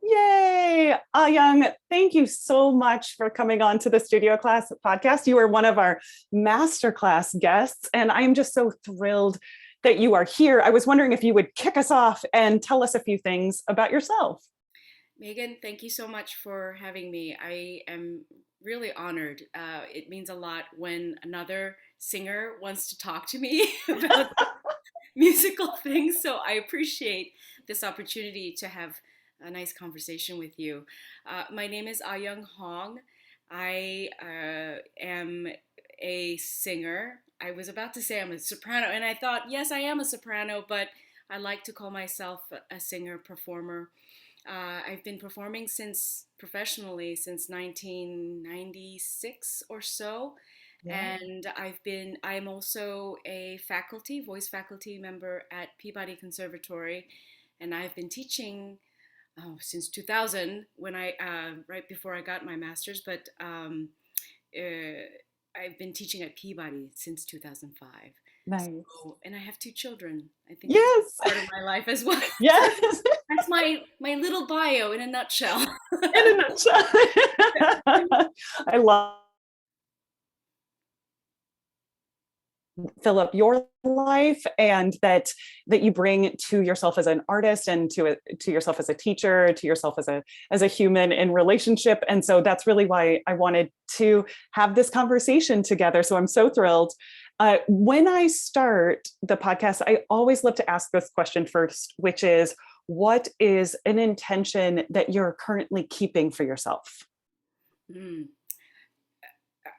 Yay! Young, thank you so much for coming on to the Studio Class podcast. You are one of our Masterclass guests, and I'm just so thrilled that you are here. I was wondering if you would kick us off and tell us a few things about yourself. Megan, thank you so much for having me. I am really honored. It means a lot when another singer wants to talk to me about musical things. So I appreciate this opportunity to have a nice conversation with you. My name is Ah Hong. I am a singer. I was about to say I'm a soprano, and I thought, yes, I am a soprano, but I like to call myself a singer performer. I've been performing professionally since 1996 or so. Yeah. And I'm also a voice faculty member at Peabody Conservatory. And I've been teaching since 2000 right before I got my master's, but I've been teaching at Peabody since 2005. Nice. So, and I have two children. I think that's Yes. part of my life as well. So Yes. that's my little bio in a nutshell. In a nutshell. I love Philip your life and that you bring to yourself as an artist and to yourself as a teacher, to yourself as a human in relationship. And so that's really why I wanted to have this conversation together. So I'm so thrilled. When I start the podcast, I always love to ask this question first, which is, what is an intention that you're currently keeping for yourself? Mm.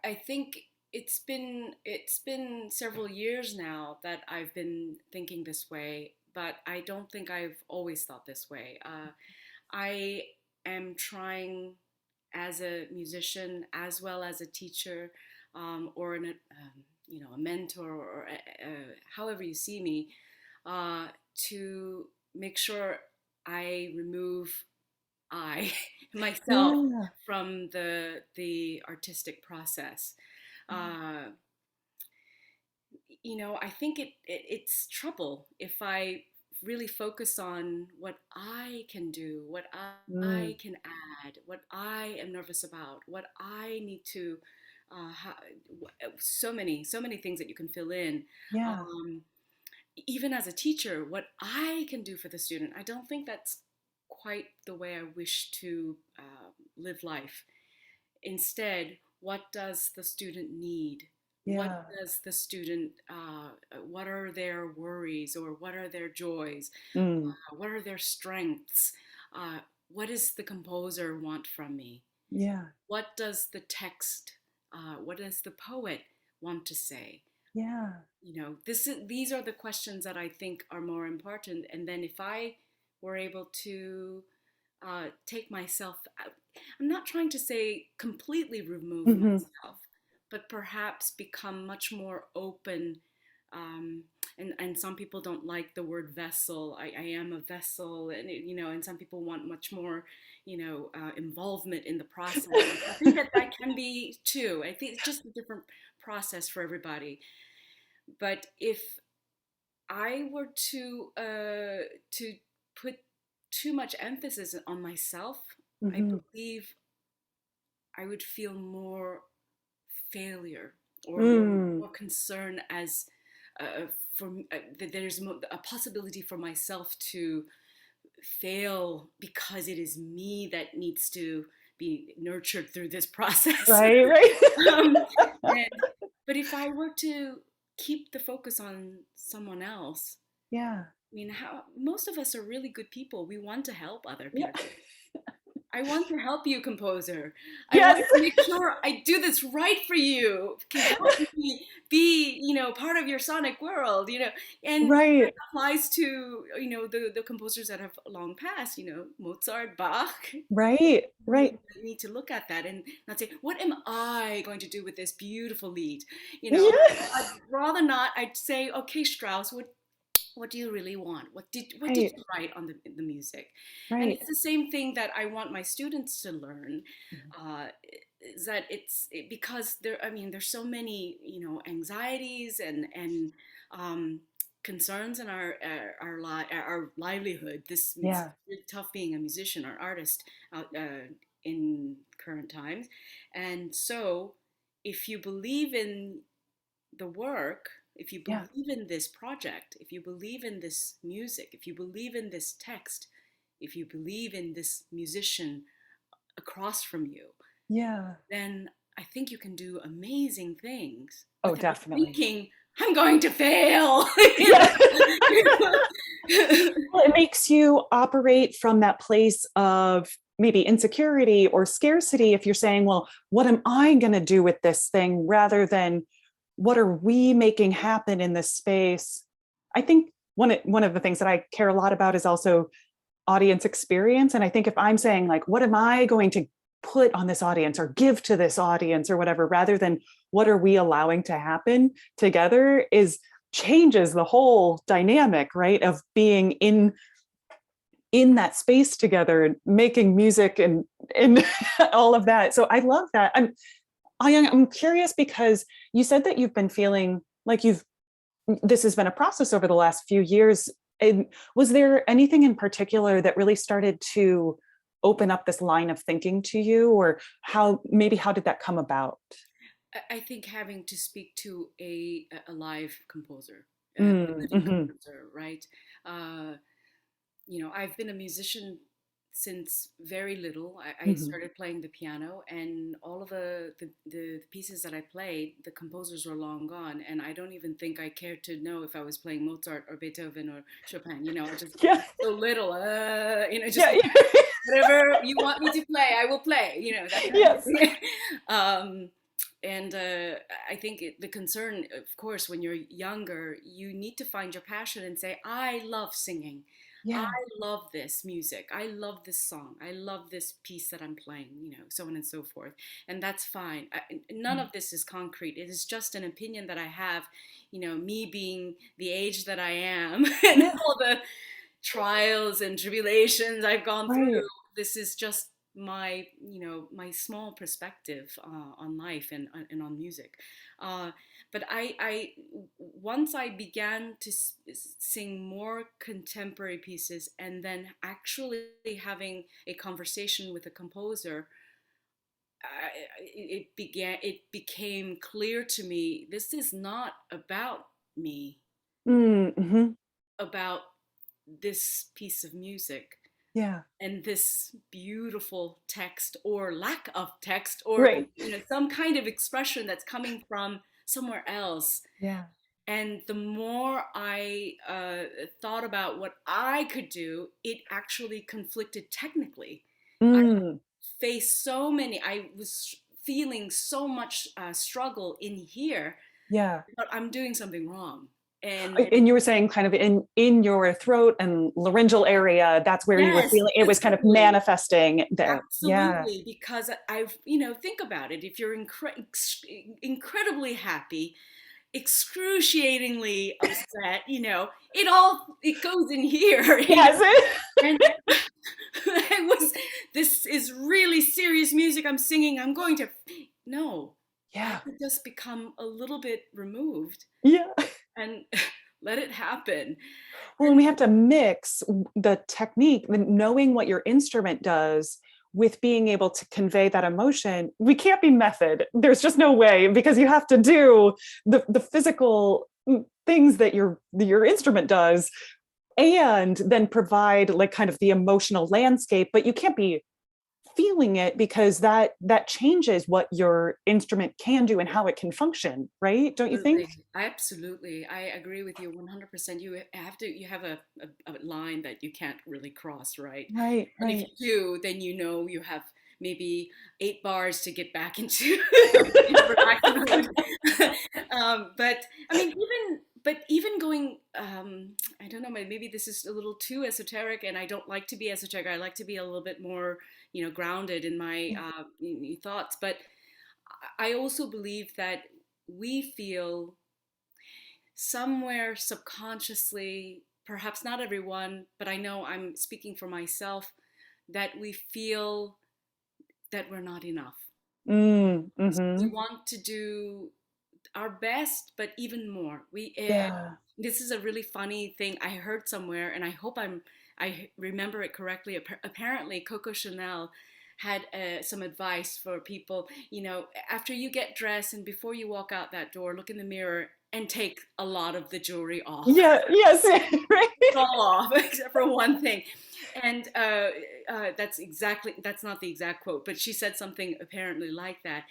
I think it's been several years now that I've been thinking this way, but I don't think I've always thought this way. I am trying as a musician as well as a teacher, or a mentor, or however you see me, to make sure I remove I myself Yeah. from the artistic process. Uh, I think it's trouble if I really focus on what I can do, what I Mm. can add, what I am nervous about, what I need to. So many things that you can fill in. Yeah. Um, Even as a teacher, what I can do for the student, I don't think that's quite the way I wish to live life. Instead, what does the student need? What Yeah. does the student, what are their worries or what are their joys? Mm. What are their strengths? What does the composer want from me? Yeah. What does the text, what does the poet want to say? Yeah. These are the questions that I think are more important. And then if I were able to take myself out, I'm not trying to say completely remove Hmm. myself, but perhaps become much more open. Um, and some people don't like the word vessel. I am a vessel, and some people want much more, involvement in the process. I think that can be too. I think it's just a different process for everybody. But if I were to put too much emphasis on myself, I Hmm. believe I would feel more failure or Mm. more concern as for that there's a possibility for myself to fail because it is me that needs to be nurtured through this process. Right, um, right. and, but if I were to keep the focus on someone else, Yeah. I mean, how most of us are really good people. We want to help other Yeah. people. I want to help you, composer. I Yes. want to make sure I do this right for you. Can help me be, part of your sonic world, and that Right, applies to, the composers that have long passed, Mozart, Bach. right, We right. need to look at that and not say, what am I going to do with this beautiful lead? I'd Yeah. rather not. I'd say, okay, Strauss, what do you really want? What did Right, you write on the music? And right. it's the same thing that I want my students to learn. Mhm. Uh, is that because there's so many anxieties and concerns in our livelihood. This it's Yeah. really tough being a musician or artist in current times, and so if you believe in the work, if you Yeah. believe in this project, if you believe in this music, if you believe in this text, if you believe in this musician across from you, Yeah. then I think you can do amazing things Oh, without definitely. thinking, I'm going to fail. Yeah. Well, it makes you operate from that place of maybe insecurity or scarcity if you're saying, well, what am I going to do with this thing rather than what are we making happen in this space? I think one of the things that I care a lot about is also audience experience. And I think if I'm saying, like, what am I going to put on this audience or give to this audience or whatever, rather than what are we allowing to happen together, is changes the whole dynamic, right, of being in that space together and making music and all of that. So I love that. I'm curious because you said that you've been feeling like this has been a process over the last few years. And was there anything in particular that really started to open up this line of thinking to you, or how did that come about? I think having to speak to a live composer, a living Mm-hmm. composer, right? Uh, I've been a musician since very little. I Mm-hmm. started playing the piano, and all of the pieces that I played, the composers were long gone, and I don't even think I cared to know if I was playing Mozart or Beethoven or Chopin. I just Yeah. so little, just Yeah. whatever you want me to play, I will play. That kind of Yes. thing. um, and I think the concern, of course, when you're younger, you need to find your passion and say, I love singing. I Yeah. love this music. I love this song. I love this piece that I'm playing, so on and so forth. And that's fine. None of this is concrete. It is just an opinion that I have, me being the age that I am and Yeah. all the trials and tribulations I've gone through. Right. This is just my small perspective on life and on music. But I once I began to sing more contemporary pieces and then actually having a conversation with a composer, it became clear to me, this is not about me, Mm-hmm. about this piece of music Yeah. and this beautiful text or lack of text, or Right. some kind of expression that's coming from somewhere else. Yeah. And the more I thought about what I could do, it actually conflicted technically. I Mm. I was feeling so much struggle in here, Yeah. but I'm doing something wrong. And you were saying kind of in your throat and laryngeal area, that's where you were Yes, feeling it was kind of absolutely. manifesting there. Yeah. Absolutely, because I've, think about it. If you're incredibly happy, excruciatingly upset, it goes in here. Yes. And this is really serious music I'm singing. I'm going to, no, I Yeah. could just become a little bit removed Yeah. and let it happen. Well, and we have to mix the technique, knowing what your instrument does with being able to convey that emotion. We can't be method. There's just no way, because you have to do the physical things that your instrument does, and then provide like kind of the emotional landscape, but you can't be feeling it, because that changes what your instrument can do and how it can function, right? Don't you think? Absolutely, absolutely. I agree with you 100%. You have a line that you can't really cross, right? Right, And if right. you do, then you have maybe 8 bars to get back into production mode. But I mean, even going, I don't know, maybe this is a little too esoteric, and I don't like to be esoteric. I like to be a little bit more, grounded in my thoughts. But I also believe that we feel somewhere subconsciously, perhaps not everyone, but I know I'm speaking for myself, that we feel that we're not enough. Mm, We mm-hmm. want to do our best, but even more. Yeah. This is a really funny thing I heard somewhere, and I hope I remember it correctly. Apparently, Coco Chanel had some advice for people. You know, after you get dressed and before you walk out that door, look in the mirror and take a lot of the jewelry off. Yeah. Yes. Right. All off, except for one thing. And that's not the exact quote, but she said something apparently like that.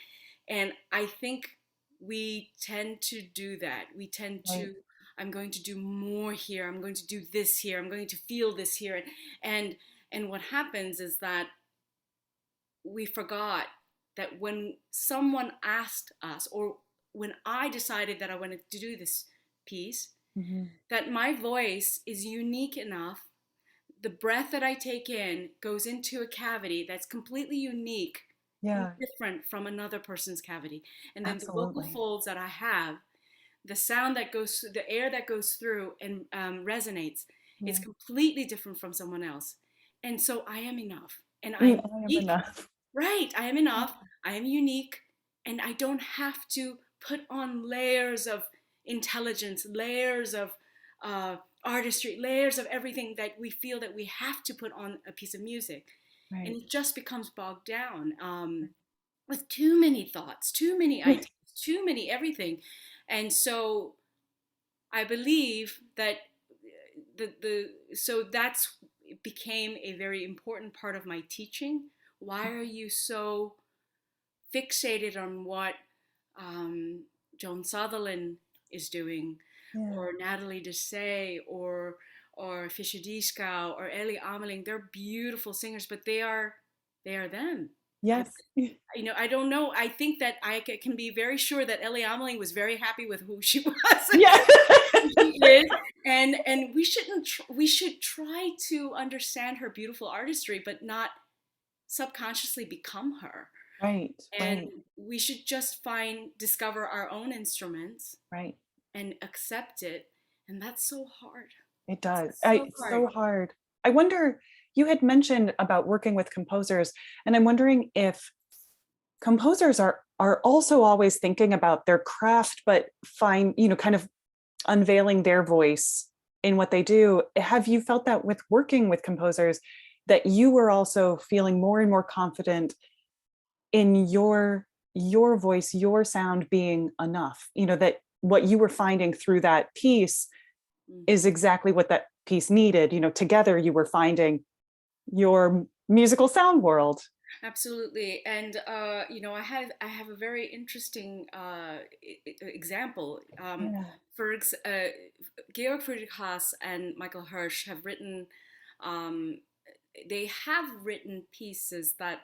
And I think we tend to do that. We tend to, Right. I'm going to do more here. I'm going to do this here. I'm going to feel this here. And what happens is that we forgot that when someone asked us, or when I decided that I wanted to do this piece, that my voice is unique enough. The breath that I take in goes into a cavity that's completely unique, Yeah. different from another person's cavity. And then the vocal Absolutely. folds that I have, the sound that goes, the air that goes through and resonates, is Yeah. completely different from someone else. And so I am enough. And I I'm am unique. enough. Right. I am enough. I am unique. And I don't have to put on layers of intelligence, layers of artistry, layers of everything that we feel that we have to put on a piece of music. Right. And it just becomes bogged down with too many thoughts, too many Yeah. ideas, too many everything. And so I believe that so that's it became a very important part of my teaching. Why are you so fixated on what Joan Sutherland is doing, Yeah. or Natalie Dessay, or Fischer Dieskau, or Ellie Ameling? They're beautiful singers, but they are them. Yes. You know, I don't know. I think that I can be very sure that Ellie Ameling was very happy with who she was. Yeah. She is. And we should try to understand her beautiful artistry, but not subconsciously become her. Right. And Right. we should just discover our own instruments Right. and accept it. And that's so hard. It does. So It's hard. so hard. I wonder, you had mentioned about working with composers, and I'm wondering if composers are also always thinking about their craft, but kind of unveiling their voice in what they do. Have you felt that with working with composers, that you were also feeling more and more confident in your voice, your sound being enough? That what you were finding through that piece is exactly what that piece needed. Together you were finding your musical sound world. Absolutely. And I have a very interesting example. Yeah. Georg Friedrich Haas and Michael Hersch have written they have written pieces that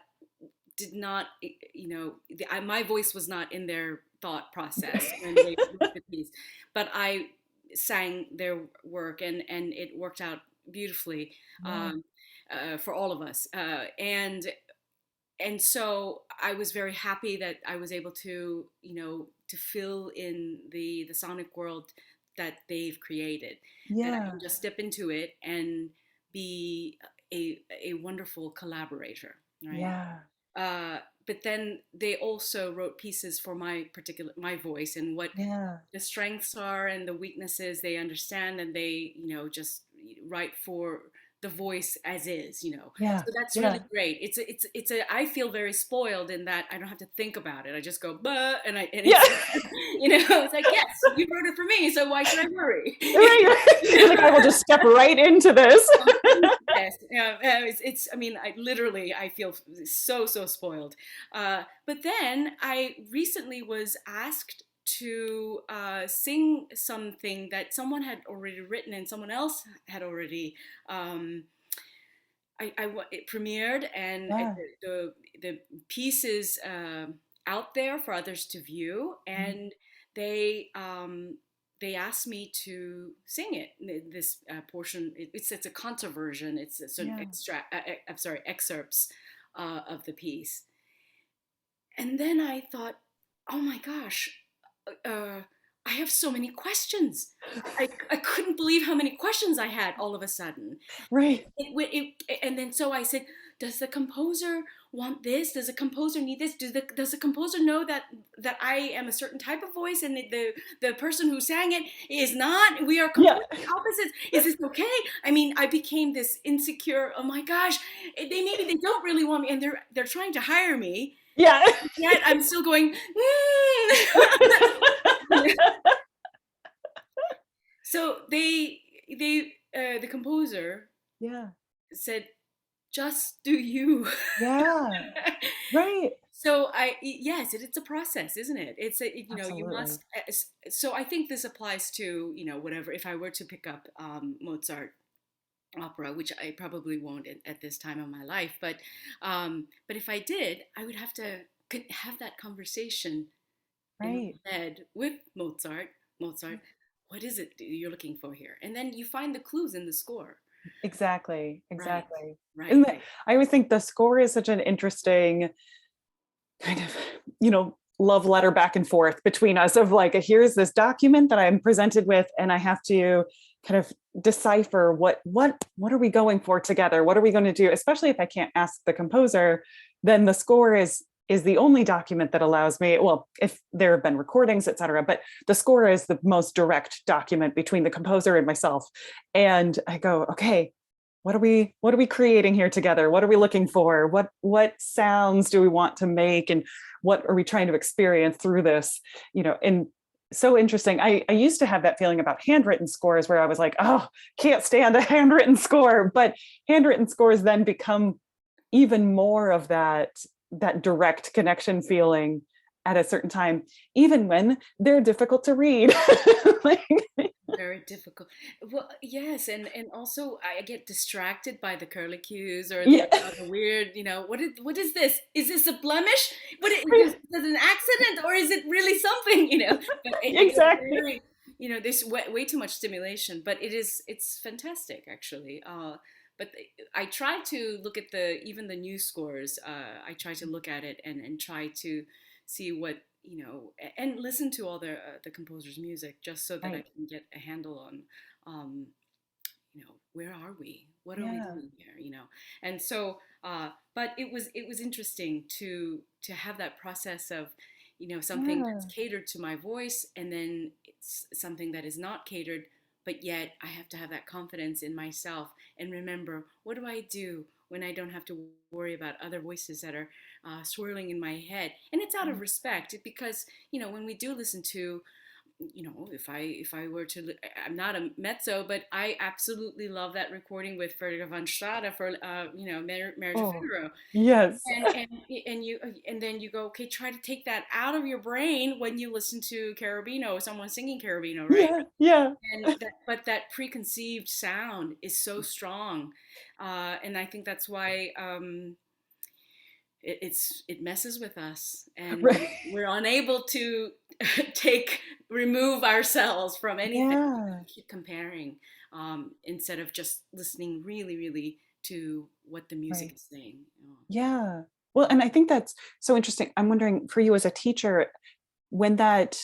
did not, my voice was not in their thought process when they wrote the piece, but I sang their work, and it worked out beautifully for all of us. And so I was very happy that I was able to, to fill in the sonic world that they've created. That I Yeah. can just step into it and be a wonderful collaborator, right? Yeah. But then they also wrote pieces for my voice, and what Yeah. the strengths are and the weaknesses they understand, and they just write for the voice as is. Yeah. So that's Yeah. really great. I feel very spoiled in that I don't have to think about it. I just go bah, and Yeah. it's like, yes, you wrote it for me, so why should I worry? Right. Like, I will just step right into this. Yes, it's. I mean, I feel so spoiled. But then I recently was asked to sing something that someone had already written and someone else had already. It premiered, and Yeah. the piece is out there for others to view, and they asked me to sing it. This portion, it's a concert version. It's sort of excerpts of the piece. And then I thought, oh my gosh, I have so many questions. I couldn't believe how many questions I had all of a sudden. Right. And then so I said, does the composer want this? Does the composer need this? Does the composer know that I am a certain type of voice and the person who sang it is not? We are Yeah. completely opposites. Is this okay? I mean, I became this insecure. Oh my gosh, maybe they don't really want me, and they're trying to hire me. Yeah. Yet I'm still going. So the composer Yeah. said, just do you. Yeah. Right. So yes, it's a process, isn't it? You Absolutely. must. So I think this applies to, whatever. If I were to pick up Mozart opera, which I probably won't at this time of my life, but if I did, I would have to have that conversation in Right. my head with Mozart. Mozart, what is it you're looking for here? And then you find the clues in the score. Exactly. Right, Exactly. right, Isn't it, I always think the score is such an interesting kind of, love letter back and forth between us of like, here's this document that I'm presented with, and I have to kind of decipher what are we going for together? What are we going to do? Especially if I can't ask the composer, then the score is the only document that allows me, well, if there have been recordings, et cetera, but the score is the most direct document between the composer and myself. And I go, okay, what are we creating here together? What are we looking for? What sounds do we want to make? And what are we trying to experience through this? And so interesting. I used to have that feeling about handwritten scores where I was like, oh, can't stand a handwritten score. But handwritten scores then become even more of that direct connection feeling at a certain time, even when they're difficult to read. Like, very difficult. Well, yes, and also I get distracted by the curlicues or yeah, the weird, what is this? Is this a blemish? Is this an accident or is it really something? But I get exactly. very, there's way too much stimulation. But it's fantastic actually. But I try to look at even the new scores. I try to look at it and try to see what, and listen to all the composer's music just so that I Right. can get a handle on, um, where are we? What are we Yeah. doing here? And so, but it was interesting to have that process of, something that's Yeah. catered to my voice, and then it's something that is not catered, but yet I have to have that confidence in myself and remember, what do I do when I don't have to worry about other voices that are swirling in my head? And it's out of respect because, when we do listen to, if I were to, I'm not a mezzo, but I absolutely love that recording with Ferdinand von Strada for, Marriage of Oh, Figaro. yes. And then you go, okay, try to take that out of your brain when you listen to Carabino, someone singing Carabino, right? Yeah. Yeah. But that preconceived sound is so strong, and I think that's why, it messes with us, and Right. we're unable to remove ourselves from anything. Yeah. We keep comparing, instead of just listening really, really to what the music Right. is saying. Yeah. Well, and I think that's so interesting. I'm wondering for you as a teacher, when that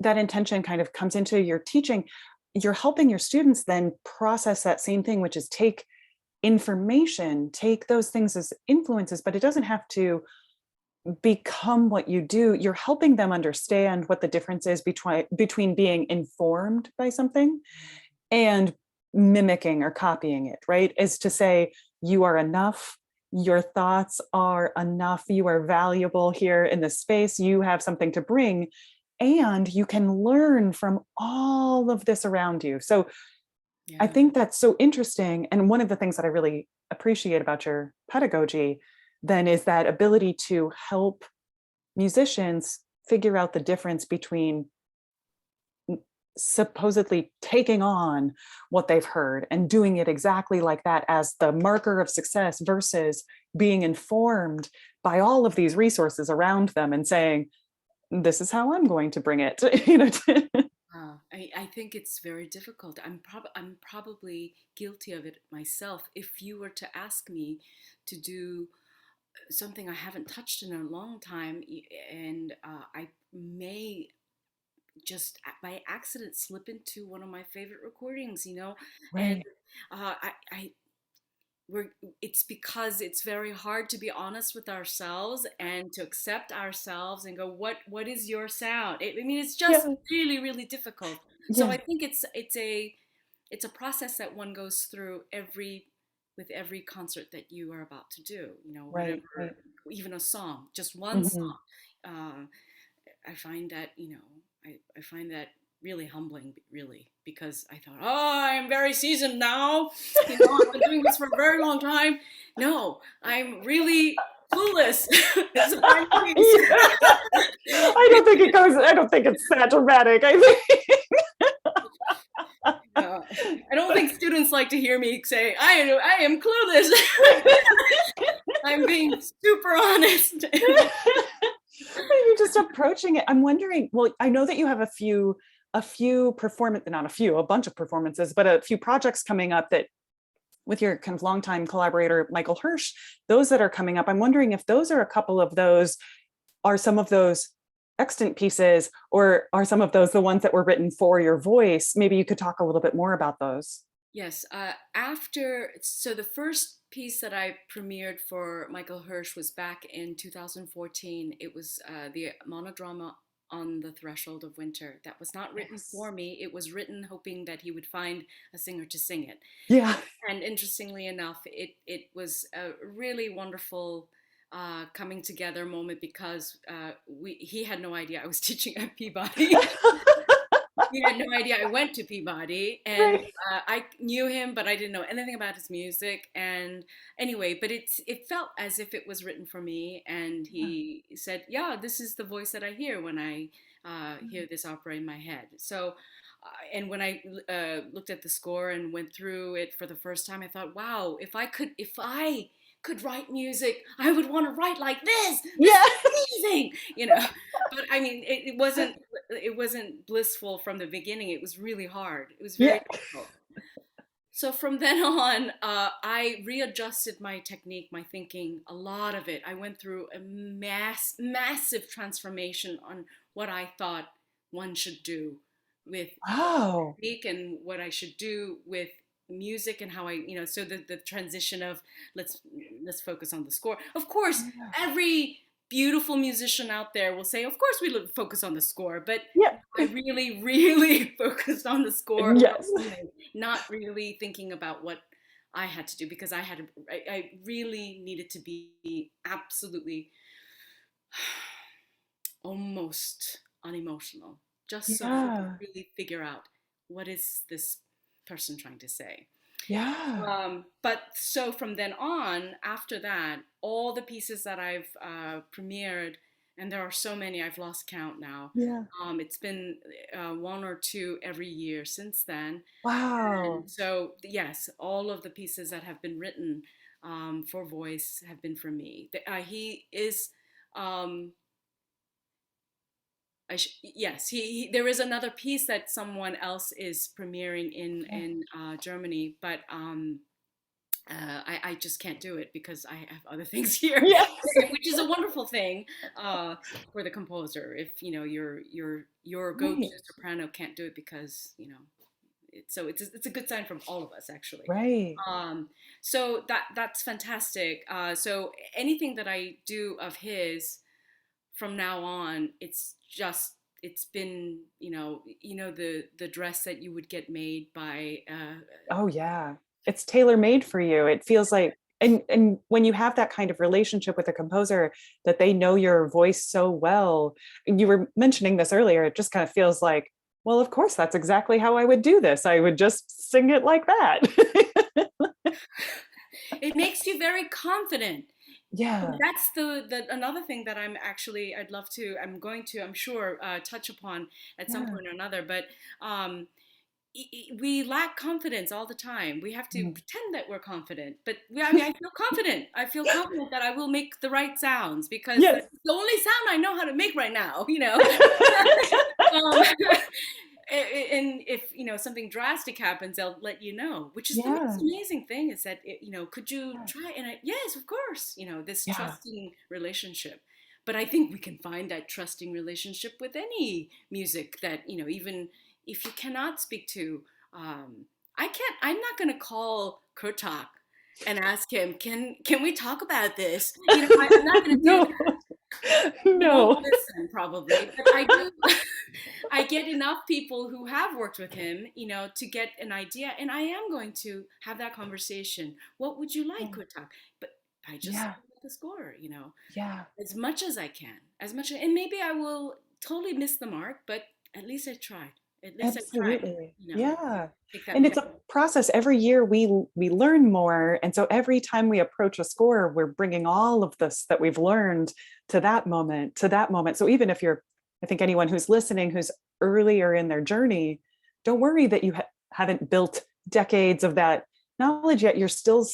intention kind of comes into your teaching, you're helping your students then process that same thing, which is take information, take those things as influences, but it doesn't have to become what you do. You're helping them understand what the difference is between being informed by something and mimicking or copying it, right? Is to say, you are enough, your thoughts are enough, you are valuable here in this space, you have something to bring, and you can learn from all of this around you. So I Yeah. think that's so interesting. And one of the things that I really appreciate about your pedagogy then is that ability to help musicians figure out the difference between supposedly taking on what they've heard and doing it exactly like that as the marker of success versus being informed by all of these resources around them and saying, this is how I'm going to bring it. I think it's very difficult. I'm probably guilty of it myself. If you were to ask me to do something I haven't touched in a long time, and I may just by accident slip into one of my favorite recordings, and Right. I it's because it's very hard to be honest with ourselves and to accept ourselves and go, what is your sound? I mean, it's just Yeah. really, really difficult. So Yeah. I think it's a process that one goes through with every concert that you are about to do, Right. whatever, Right. even a song, just one Hmm. song. uh, I find that, I find that really humbling, really, because I thought, oh, I'm very seasoned now. I've been doing this for a very long time. No, I'm really clueless. It's a bad case. I don't think it's that dramatic. I think. I don't think students like to hear me say, I am clueless. I'm being super honest. You're just approaching it. I'm wondering, well, I know that you have a bunch of performances, but a few projects coming up that with your kind of longtime collaborator, Michael Hersch, those that are coming up. I'm wondering if those are a couple of those, are some of those extant pieces, or are some of those the ones that were written for your voice? Maybe you could talk a little bit more about those. Yes. So the first piece that I premiered for Michael Hersch was back in 2014. It was the monodrama On the Threshold of Winter. That was not written Yes. for me. It was written hoping that he would find a singer to sing it. Yeah. And interestingly enough, it was a really wonderful coming together moment, because he had no idea I was teaching at Peabody. He had no idea I went to Peabody, and Right. I knew him, but I didn't know anything about his music. And anyway, but it felt as if it was written for me. And Yeah. he said, "Yeah, this is the voice that I hear when I hear this opera in my head." So, and when I looked at the score and went through it for the first time, I thought, "Wow, if I could write music, I would want to write like this. This Yeah. is amazing, you know." But I mean, it wasn't blissful from the beginning. It was really hard. It was Yeah. very difficult. So from then on, I readjusted my technique, my thinking, a lot of it. I went through a massive transformation on what I thought one should do with Wow. technique, and what I should do with music, and how so the transition of let's let's focus on the score. Of course, Yeah. every beautiful musician out there will say, of course we focus on the score, but Yeah. I really, really focused on the score from Yes. the beginning, not really thinking about what I had to do, because I really needed to be absolutely almost unemotional, just so that I could Yeah. really figure out what is this person trying to say. Yeah. But so from then on, after that, all the pieces that I've premiered, and there are so many, I've lost count now. Yeah. It's been one or two every year since then. Wow. And so, yes, all of the pieces that have been written for voice have been for me. He is. Yes, there is another piece that someone else is premiering Yeah. in Germany, but I just can't do it because I have other things here, Yes. which is a wonderful thing for the composer. If your go-to Right. soprano can't do it, because it's a good sign from all of us, actually. Right. Um, so that's fantastic. So anything that I do of his from now on, it's been, the dress that you would get made by Oh yeah. It's tailor made for you. It feels like, and when you have that kind of relationship with a composer that they know your voice so well, and you were mentioning this earlier, it just kind of feels like, well, of course, that's exactly how I would do this. I would just sing it like that. it makes you very confident. Yeah. That's the another thing that I'm going to, I'm sure, touch upon at some Yeah. point or another. But we lack confidence all the time. We have to Mm. pretend that we're confident, but I mean, I feel confident. I feel confident that I will make the right sounds, because Yes. it's the only sound I know how to make right now. Um, and if something drastic happens, they'll let you know, which is the most Yeah. amazing thing, is that could you Yeah. try? And yes, of course, this Yeah. trusting relationship. But I think we can find that trusting relationship with any music, that even if you cannot speak to, I'm not going to call Kurtak and ask him, can we talk about this? I'm not going to do No, that. He won't no. listen probably, but I do. I get enough people who have worked with him, to get an idea, and I am going to have that conversation. What would you like, Kotak? But I just Yeah, look at the score, yeah, as much as I can, and maybe I will totally miss the mark, but at least I tried. At least I tried, absolutely. you know, Yeah. take that And it's next. a process. Every year we learn more. And so every time we approach a score, we're bringing all of this that we've learned to that moment, to that moment. So even if you're, I think anyone who's listening, who's earlier in their journey, don't worry that you haven't built decades of that knowledge yet. You're still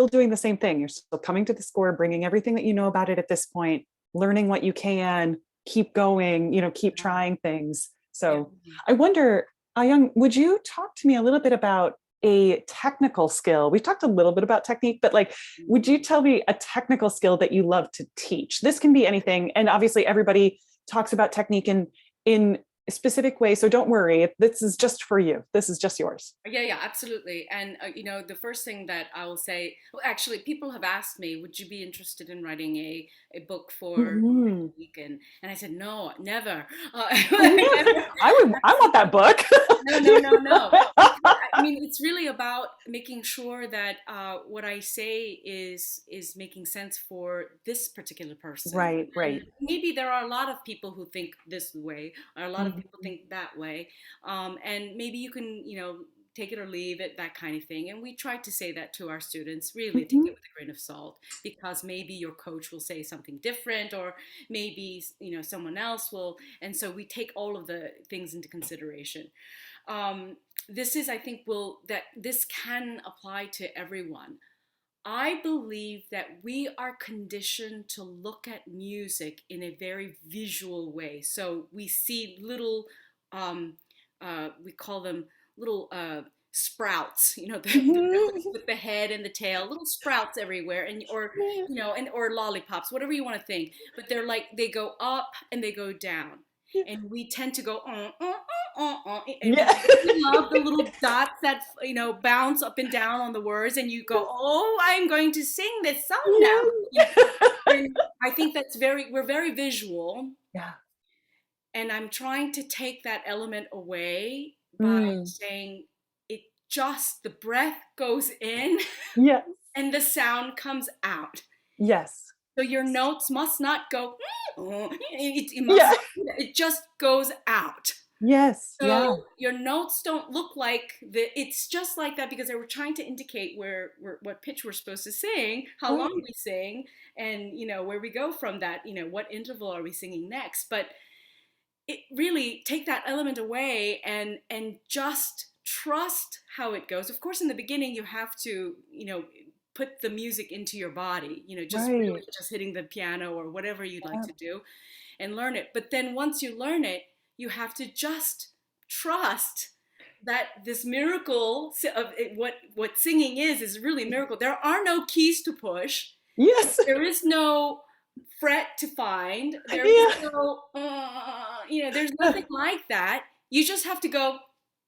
doing the same thing. You're still coming to the score, bringing everything that you know about it at this point, learning what you can, keep going, keep trying things. Yeah. So I wonder, Ayung, would you talk to me a little bit about a technical skill? We've talked a little bit about technique, but like, would you tell me a technical skill that you love to teach? This can be anything. And obviously everybody talks about technique in a specific way. So don't worry. This is just for you. This is just yours. Yeah, absolutely. And the first thing that I will say, well, actually, people have asked me, would you be interested in writing a book for Mhm. technique? And I said, no, never. I want that book. No. I mean, it's really about making sure that what I say is making sense for this particular person. Right, And right. maybe there are a lot of people who think this way, or a lot of people Mhm. think that way, and maybe you can, take it or leave it, that kind of thing. And we try to say that to our students, really take it Mhm. with a grain of salt, because maybe your coach will say something different, or maybe someone else will, and so we take all of the things into consideration. This is, I think, that this can apply to everyone. I believe that we are conditioned to look at music in a very visual way. So we see little, um, we call them little sprouts, the notes Mhm. with the head and the tail, little sprouts everywhere, or lollipops, whatever you want to think. But they're like, they go up and they go down. And we tend to go, and Yeah. we love the little dots that bounce up and down on the words, and you go, oh, I'm going to sing this song now. you know and I think we're very visual, Yeah. and I'm trying to take that element away by Mm. saying, it just, the breath goes in Yes. and the sound comes out. Yes. So your notes must not go, it must Yeah. not, it just goes out. Yes. Yeah. So your notes don't look like it's just like that because they were trying to indicate what pitch we're supposed to sing, how long Right. we sing, and where we go from that, what interval are we singing next. But it really, take that element away and just trust how it goes. Of course, in the beginning you have to, put the music into your body, just really Right. just hitting the piano or whatever you'd like Yeah. to do, and learn it. But then once you learn it, you have to just trust that this miracle of what singing is really a miracle. There are no keys to push. Yes. There is no fret to find. There is Yeah. no, there's nothing like that. You just have to go,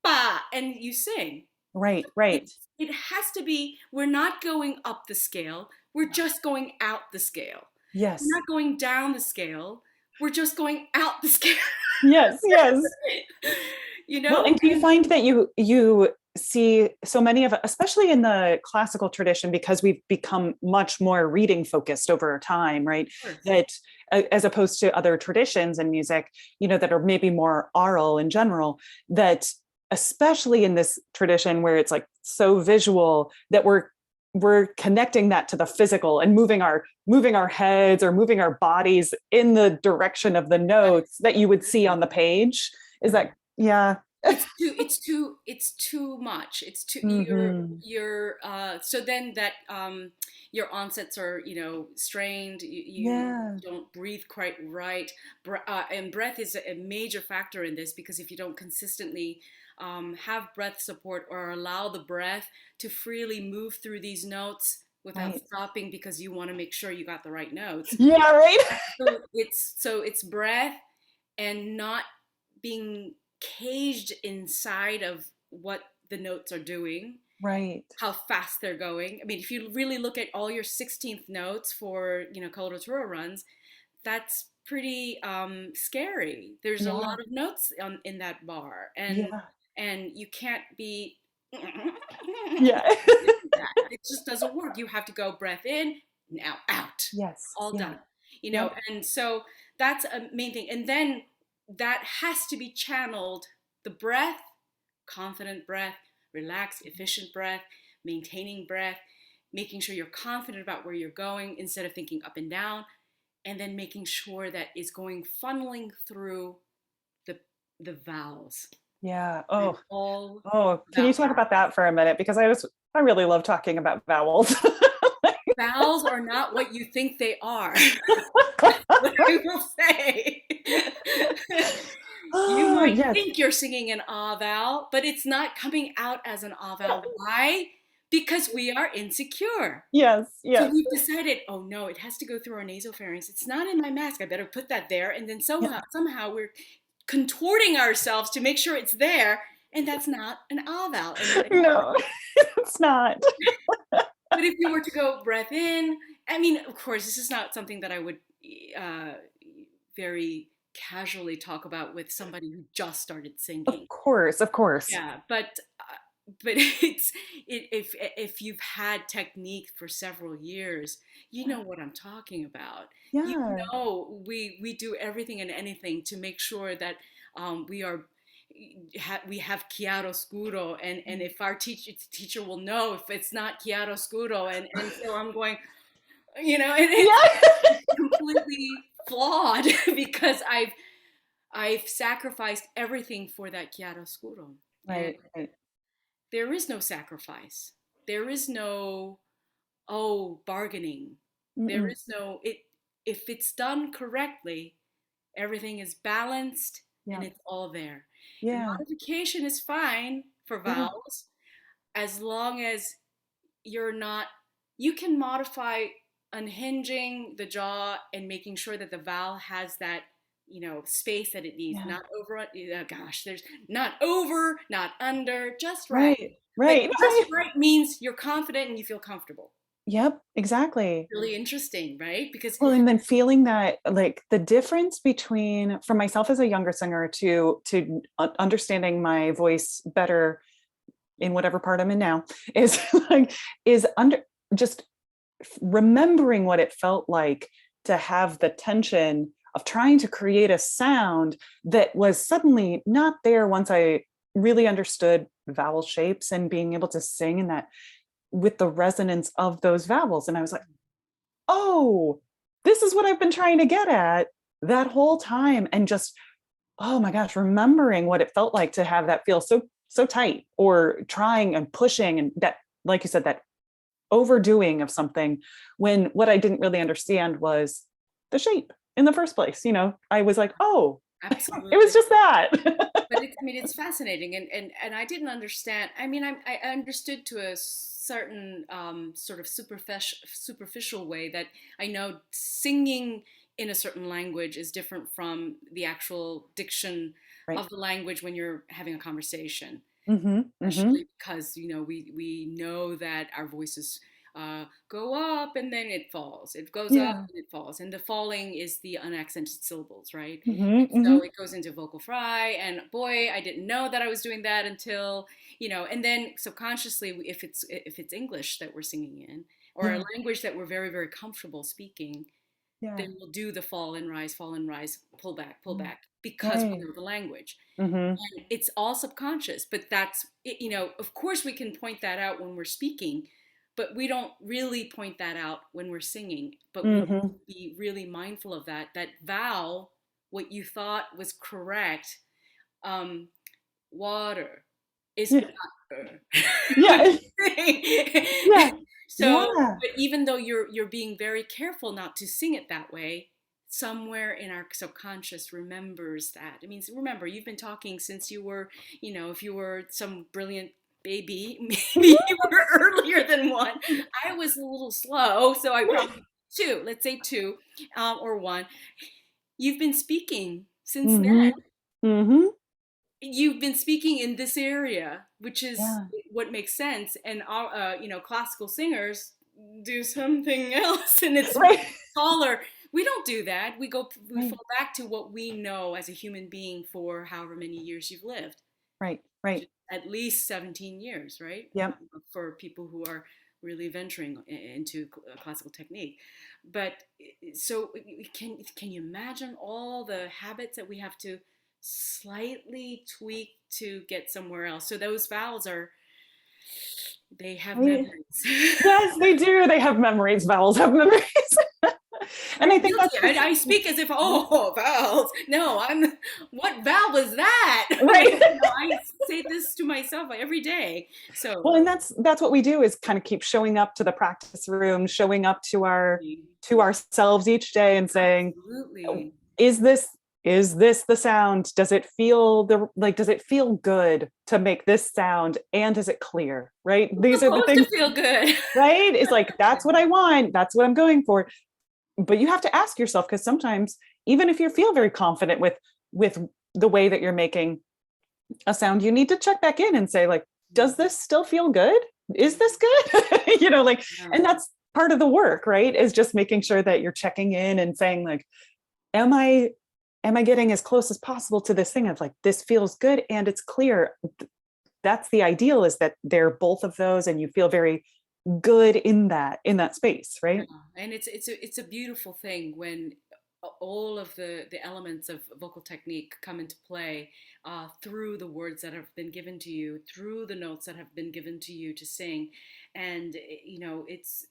ba, and you sing. Right. Right. It has to be, we're not going up the scale. We're just going out the scale. We're Yes. not going down the scale. We're just going out the scale. Yes. Yes. you Well, know? and do you find that you see so many of, especially in the classical tradition, because we've become much more reading focused over time, right? Sure. That as opposed to other traditions in music, that are maybe more oral in general, that especially in this tradition where it's like so visual that we're connecting that to the physical and moving our heads or moving our bodies in the direction of the notes that you would see on the page. Is that, yeah? It's too much. It's too, Hmm. you're so then that your onsets are strained. You Yeah. don't breathe quite right. And breath is a major factor in this, because if you don't consistently have breath support, or allow the breath to freely move through these notes without Right. stopping because you want to make sure you got the right notes. Yeah, right. So it's breath, and not being caged inside of what the notes are doing. Right. how fast they're going. I mean, if you really look at all your 16th notes for, coloratura runs, that's pretty scary. There's a Yeah. lot of notes in that bar, Yeah. and you can't be Yeah. that. It just doesn't work. You have to go breath in, now out, Yes. all Yeah. done. Yep. And so that's a main thing. And then that has to be channeled. The breath, confident breath, relaxed, efficient breath, maintaining breath, making sure you're confident about where you're going instead of thinking up and down, and then making sure that it's going funneling through the the vowels Yeah. and Oh, all oh, can you about talk about that for a minute? Because I really love talking about vowels. vowels are not what you think they are. What I will say. You Oh, might yes. think you're singing an ah vowel, but it's not coming out as an ah vowel. Why? Because we are insecure. Yes. So Yes. we've decided, oh no, it has to go through our nasopharynx. It's not in my mask. I better put that there. And then Yeah. somehow we're contorting ourselves to make sure it's there. And that's not an ah vowel anymore. No, it's not. But if you were to go breath in, I mean, of course, this is not something that I would uh, very casually talk about with somebody who just started Of singing. course. Of course. Yeah, but if you've had technique for several years, you know what I'm talking about. You Yeah. know, we do everything and anything to make sure that we are we have chiaroscuro, and if our teacher will know if it's not chiaroscuro, and so I'm going, and Yeah. it's completely flawed because I've sacrificed everything for that chiaroscuro, and Right. Right. there is no sacrifice. There is no bargaining. There Mm-mm. is no it. If it's done correctly, everything is balanced and Yeah. it's all there. And Yeah. modification is fine for Yeah. vowels as long as you're not. You can modify unhinging the jaw and making sure that the vowel has that space that it needs, Yeah. not over. Gosh, there's not over, not under, just right. Right. But Right. just right means you're confident and you feel comfortable. Yep. Exactly. Really interesting, right? Because Well, and then feeling that, like, the difference between, for myself as a younger singer, to understanding my voice better in whatever part I'm in now, is like, is under just remembering what it felt like to have the tension of trying to create a sound that was suddenly not there once I really understood vowel shapes and being able to sing in that with the resonance of those vowels. And I was like, oh, this is what I've been trying to get at that whole time. And just, oh my gosh, remembering what it felt like to have that feel so tight, or trying and pushing, and that, like you said, that overdoing of something, when what I didn't really understand was the shape in the first place. I was like, oh, it was absolutely. just that. But it's fascinating, and I didn't understand. I mean, I understood to a certain sort of superficial way that I know singing in a certain language is different from the actual diction Right. of the language when you're having a conversation, Mm-hmm. Mm-hmm. especially because we know that our voices go up and then it falls. It goes up Yeah. and it falls, and the falling is the unaccented syllables, right? Mm-hmm. And Mm-hmm. so it goes into vocal fry, and boy, I didn't know that I was doing that until and then subconsciously, if it's English that we're singing in, or a Yeah. language that we're very very comfortable speaking, Yeah. then we'll do the fall and rise, pull Yeah. back, because we Right. know the language. Mm-hmm. And it's all subconscious, but that's it, of course we can point that out when we're speaking, but we don't really point that out when we're singing. But we need Mm-hmm. to be really mindful of that vowel, what you thought was correct, um, water is Yeah. water. Yeah. Yeah. So, Yeah. but even though you're being very careful not to sing it that way, somewhere in our subconscious remembers that. I mean, remember, you've been talking since you were, if you were some brilliant baby, maybe you were earlier than one. I was a little slow, so I probably two, let's say two, or one. You've been speaking since then. Mm-hmm. Mm-hmm. you've been speaking in this area, which is Yeah. what makes sense. And our, classical singers do something else, and it's Right. taller. We don't do that. We Right. fall back to what we know as a human being for however many years you've lived, Right. which Right. is at least 17 years, right? Yep. For people who are really venturing into classical technique. But so can you imagine all the habits that we have to slightly tweak to get somewhere else? So those vowels they have Right. memories. Yes, they do. They have memories. Vowels have memories. I'm And I think guilty. that's the I speak as if, oh, vowels. No, what vowel was that? right. I say this to myself every day. So, Well, and that's what we do, is kind of keep showing up to the practice room, showing up to ourselves each day and saying, absolutely. is this the sound? Does it feel does it feel good to make this sound? And is it clear? Right? It's These are the supposed to things, feel good. right? It's like, that's what I want. That's what I'm going for. But you have to ask yourself, because sometimes, even if you feel very confident with the way that you're making a sound, you need to check back in and say, like, does this still feel good? Is this good? Yeah. And that's part of the work, right? Is just making sure that you're checking in and saying, like, am I getting as close as possible to this thing of, like, this feels good and it's clear. That's the ideal, is that they're both of those and you feel very good in that space, Yeah, right? and it's a beautiful thing when all of the elements of vocal technique come into play through the words that have been given to you, through the notes that have been given to you to sing, and it's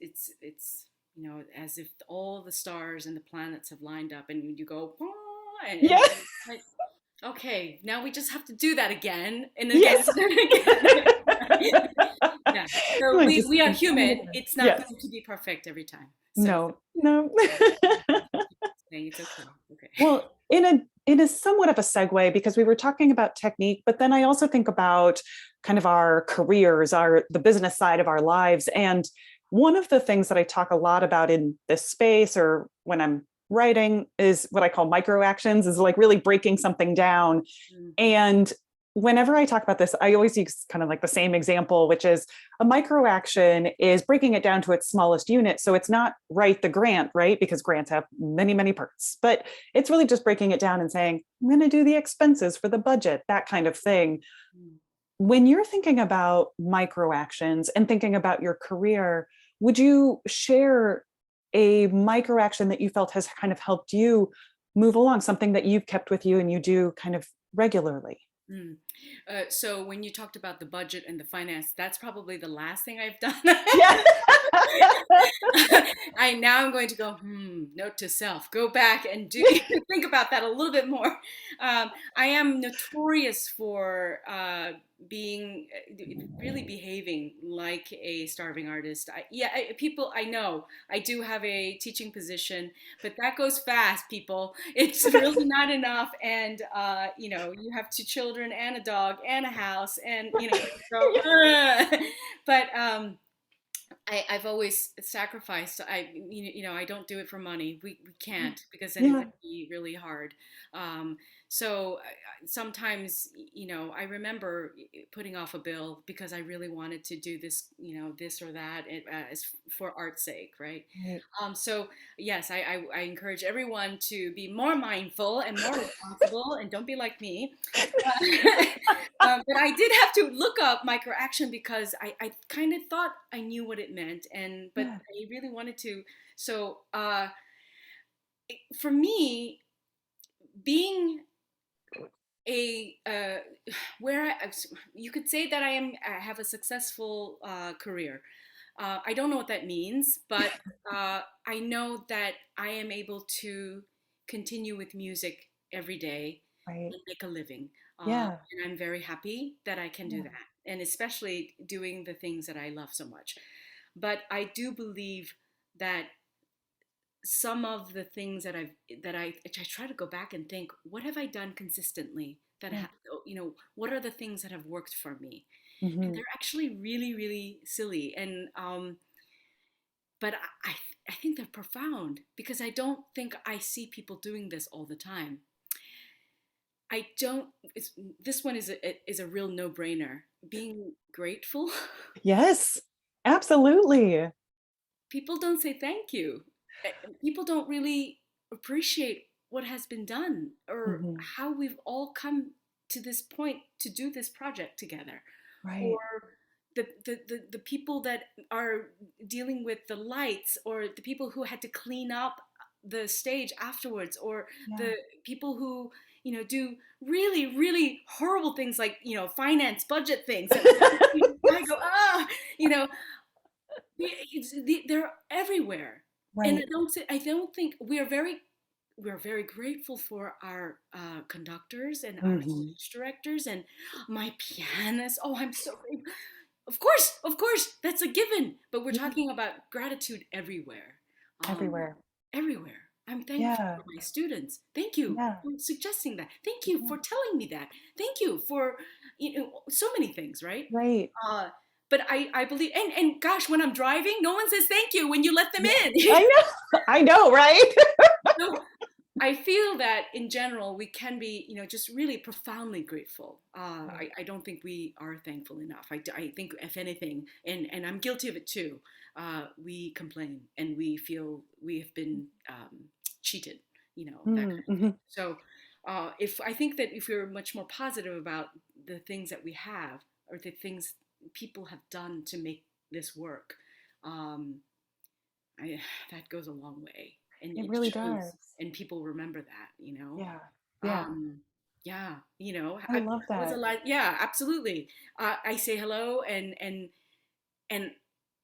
as if all the stars and the planets have lined up, and you go, "Ah," and Yeah. like, okay, now we just have to do that again and again Yes. and again. Yeah. So Like, we just are keep doing it human. again. It's not Yes. going to be perfect every time. So No, no. saying it's okay. Okay. Well, in a somewhat of a segue, because we were talking about technique, but then I also think about kind of our careers, the business side of our lives. And one of the things that I talk a lot about in this space, or when I'm writing, is what I call micro actions, is like really breaking something down. Mhm. And whenever I talk about this, I always use kind of like the same example, which is, a micro action is breaking it down to its smallest unit. So it's not write the grant, right? Because grants have many, many parts, but it's really just breaking it down and saying, I'm going to do the expenses for the budget, that kind of thing. Mm. When you're thinking about micro actions and thinking about your career, would you share a micro action that you felt has kind of helped you move along, something that you've kept with you and you do kind of regularly? Mm. So when you talked about the budget and the finance, that's probably the last thing I've done. Yeah. I'm going to go, note to self, go back and think about that a little bit more. I am notorious for being really behaving like a starving artist. People, I know I do have a teaching position, but that goes fast, people. It's really not enough. And, you have two children and a dog and a house and, so, but, I've always sacrificed. I don't do it for money. We can't, because then it Yeah. would be really hard. Um, so sometimes, I remember putting off a bill because I really wanted to do this, this or that, as for art's sake, right? Right. So yes, I encourage everyone to be more mindful and more responsible, and don't be like me. But I did have to look up micro action because I kind of thought I knew what it meant, but Yeah. I really wanted to. So for me, being a where you could say that I have a successful career. I don't know what that means, but I know that I am able to continue with music every day Right. and make a living. Yeah. And I'm very happy that I can do Yeah. that, and especially doing the things that I love so much. But I do believe that some of the things I try to go back and think, what have I done consistently Yeah. what are the things that have worked for me? And Hmm. they're actually really, really silly. And but I think they're profound because I don't think I see people doing this all the time. I don't. This one is a real no-brainer. Being grateful. Yes, absolutely. People don't say thank you. People don't really appreciate what has been done or Hmm. how we've all come to this point to do this project together, or Right. the people that are dealing with the lights, or the people who had to clean up the stage afterwards, or Yeah. the people who do really really horrible things like finance budget things that I go you know they're everywhere. And Right. I don't think we're very grateful for our conductors and our Hmm. stage directors and my pianist. Oh, I'm so grateful. Of course, that's a given. But we're Yeah. talking about gratitude everywhere, um, Everywhere. everywhere. I'm thankful Yeah. for my students. Thank you Yeah. for suggesting that. Thank you Yeah. for telling me that. Thank you for so many things, right? Right. Uh, but I believe, and gosh, when I'm driving, no one says thank you when you let them Yeah. in. I know. I know, right? So I feel that in general, we can be, just really profoundly grateful. Right. I don't think we are thankful enough. I think, if anything, and I'm guilty of it too, we complain and we feel we have been cheated, that kind of thing. Mm-hmm. So if I think that if we're much more positive about the things that we have, or the things people have done to make this work, um, that goes a long way, and It it really shows, does. and people remember that. Yeah. Yeah. Um, yeah, I love I was a that. lot. Yeah, absolutely. I say hello, and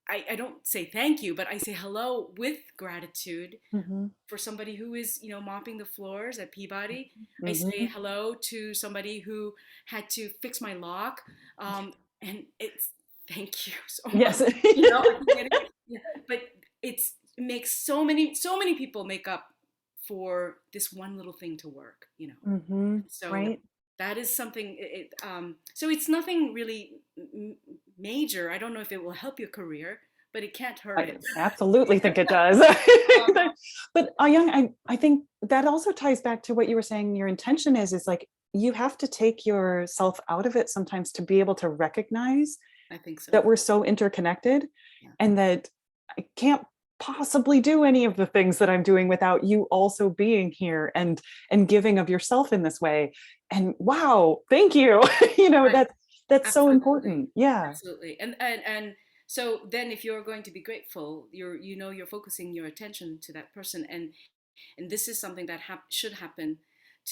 I don't say thank you, but I say hello with gratitude Hmm. for somebody who is, mopping the floors at Peabody. I say Hmm. hello to somebody who had to fix my lock, and it's thank you so much. Yes. I can get it. Yeah, but it makes so many people make up for this one little thing to work. Hmm. So Right. that is something. So it's nothing really major. I don't know if it will help your career, but it can't hurt I it. absolutely think it does. Um, But Young, I think that also ties back to what you were saying. Your intention is like you have to take yourself out of it sometimes to be able to recognize I think so. that we're so interconnected, Yeah. and that I can't possibly do any of the things that I'm doing without you also being here and giving of yourself in this way. And wow, thank you. Right. That's so Absolutely. important. Yeah. Absolutely. And so then if you're going to be grateful, you're focusing your attention to that person, and this is something that should happen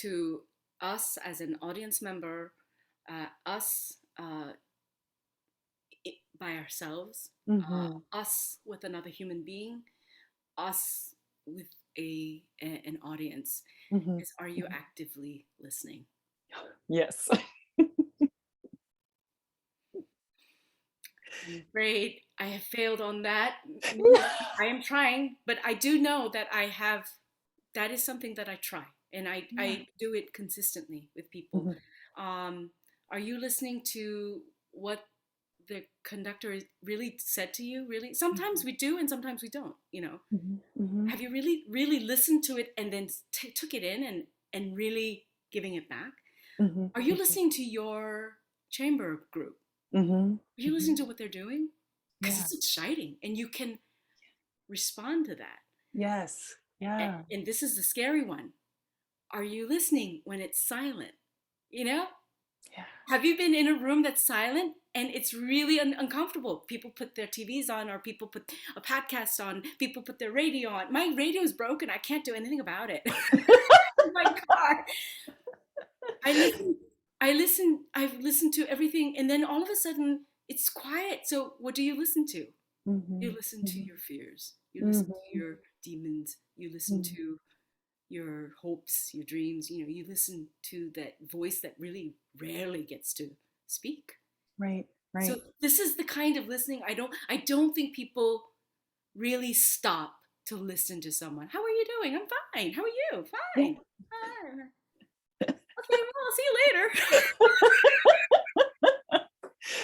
to us as an audience member, us by ourselves, Hmm. us with another human being, us with an audience. Hmm. Is, are you actively listening? Yes. I'm afraid I have failed on that. I am trying, but I do know that that is something that I try, and Yeah. I do it consistently with people. Hmm. Um, are you listening to what the conductor really said to you? Really? Sometimes we do, and sometimes we don't. Hmm. Hmm. Have you really, really listened to it and then took it in and really giving it back? Hmm. Are you listening to your chamber group? Hmm. Are you listening to what they're doing? Because Yeah. it's exciting and you can respond to that. Yes. Yeah. And this is the scary one. Are you listening when it's silent? You know? Yeah. Have you been in a room that's silent and it's really uncomfortable? People put their TVs on, or people put a podcast on, people put their radio on. My radio is broken. I can't do anything about it. In my car. I listen, I've listened to everything, and then all of a sudden it's quiet. So what do you listen to? You Hmm. listen to Hmm. your fears. You listen to Hmm. your demons. You listen Hmm. to your hopes, your dreams. You listen to that voice that really rarely gets to speak. Right. So Right. this is the kind of listening I don't think people really stop to listen to someone. How are you doing? I'm fine. How are you? Yeah. Fine. Fine. Okay, well, I'll see you later.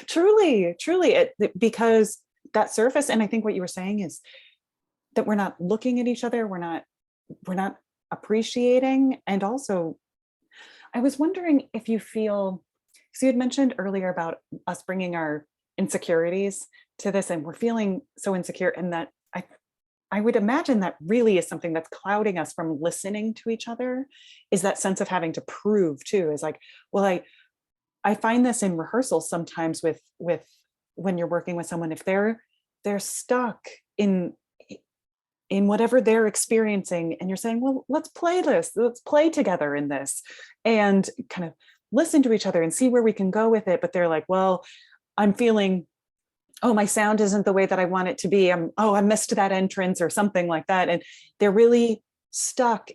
Truly, truly, because that surface, and I think what you were saying is that we're not looking at each other, we're not appreciating, and also I was wondering if you feel, so you had mentioned earlier about us bringing our insecurities to this, and we're feeling so insecure, and that I would imagine that really is something that's clouding us from listening to each other, is that sense of having to prove too, is like, well, I find this in rehearsals sometimes with when you're working with someone, if they're stuck in whatever they're experiencing, and you're saying, well, let's play this, let's play together in this, and kind of listen to each other and see where we can go with it. But they're like, well, I'm feeling, oh, my sound isn't the way that I want it to be. I missed that entrance or something like that. And they're really stuck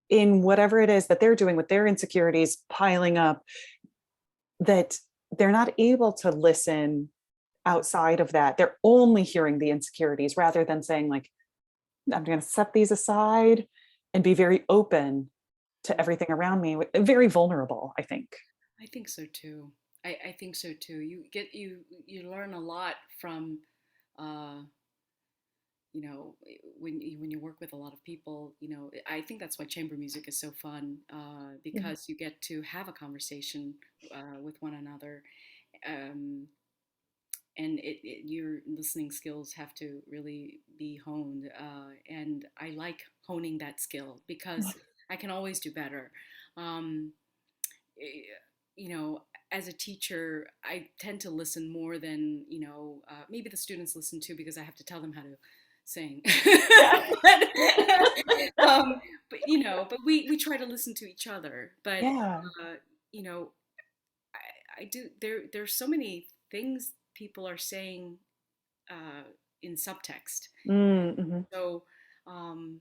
in whatever it is that they're doing with their insecurities piling up, that they're not able to listen outside of that. They're only hearing the insecurities rather than saying, like, I'm going to set these aside and be very open to everything around me. Very vulnerable, I think. I think so too. I think so too. You learn a lot from uh, when you work with a lot of people. I think that's why chamber music is so fun, because you get to have a conversation with one another, um, and your listening skills have to really be honed. And I like honing that skill because I can always do better. Um, eh, as a teacher, I tend to listen more than, maybe the students listen too because I have to tell them how to sing. um, but we try to listen to each other. But, Yeah. you know, I do, there's so many things people are saying in subtext. Mm-hmm. So, um,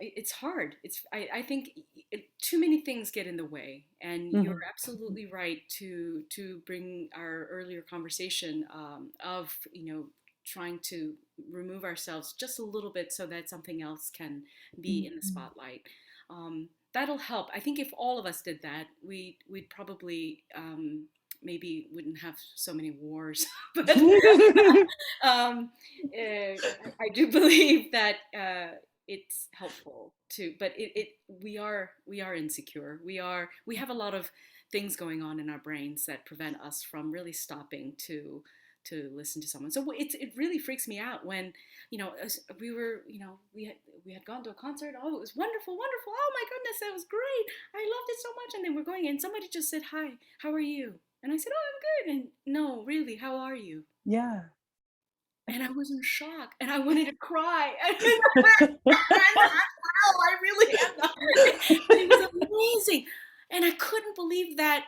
it's hard. I think too many things get in the way, and Mm-hmm. you're absolutely right to bring our earlier conversation of trying to remove ourselves just a little bit so that something else can be in the Mm-hmm. spotlight. That'll help. I think if all of us did that, we'd probably maybe wouldn't have so many wars. But um, I do believe that it's helpful too. But we are insecure. We have a lot of things going on in our brains that prevent us from really stopping to listen to someone. So it really freaks me out when we were we had gone to a concert. Oh, it was wonderful, wonderful. Oh my goodness, that was great. I loved it so much. And then we're going in. Somebody just said, "Hi, how are you?" And I said, "Oh, I'm good." And no, really, how are you? Yeah. And I was in shock, and I wanted to cry. I'm not well. I really am not. But it was amazing, and I couldn't believe that.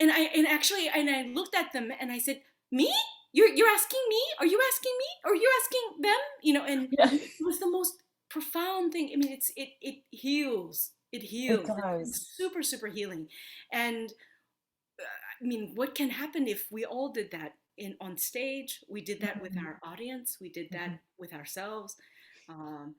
And I looked at them, and I said, "Me? You're asking me? Are you asking me? Are you asking them?" And Yeah. it was the most profound thing. I mean, it heals. It It heals. does. It's super super healing, and I mean, what can happen if we all did that on stage? We did that with Mhm. our audience. We did that Mhm. with ourselves. Um,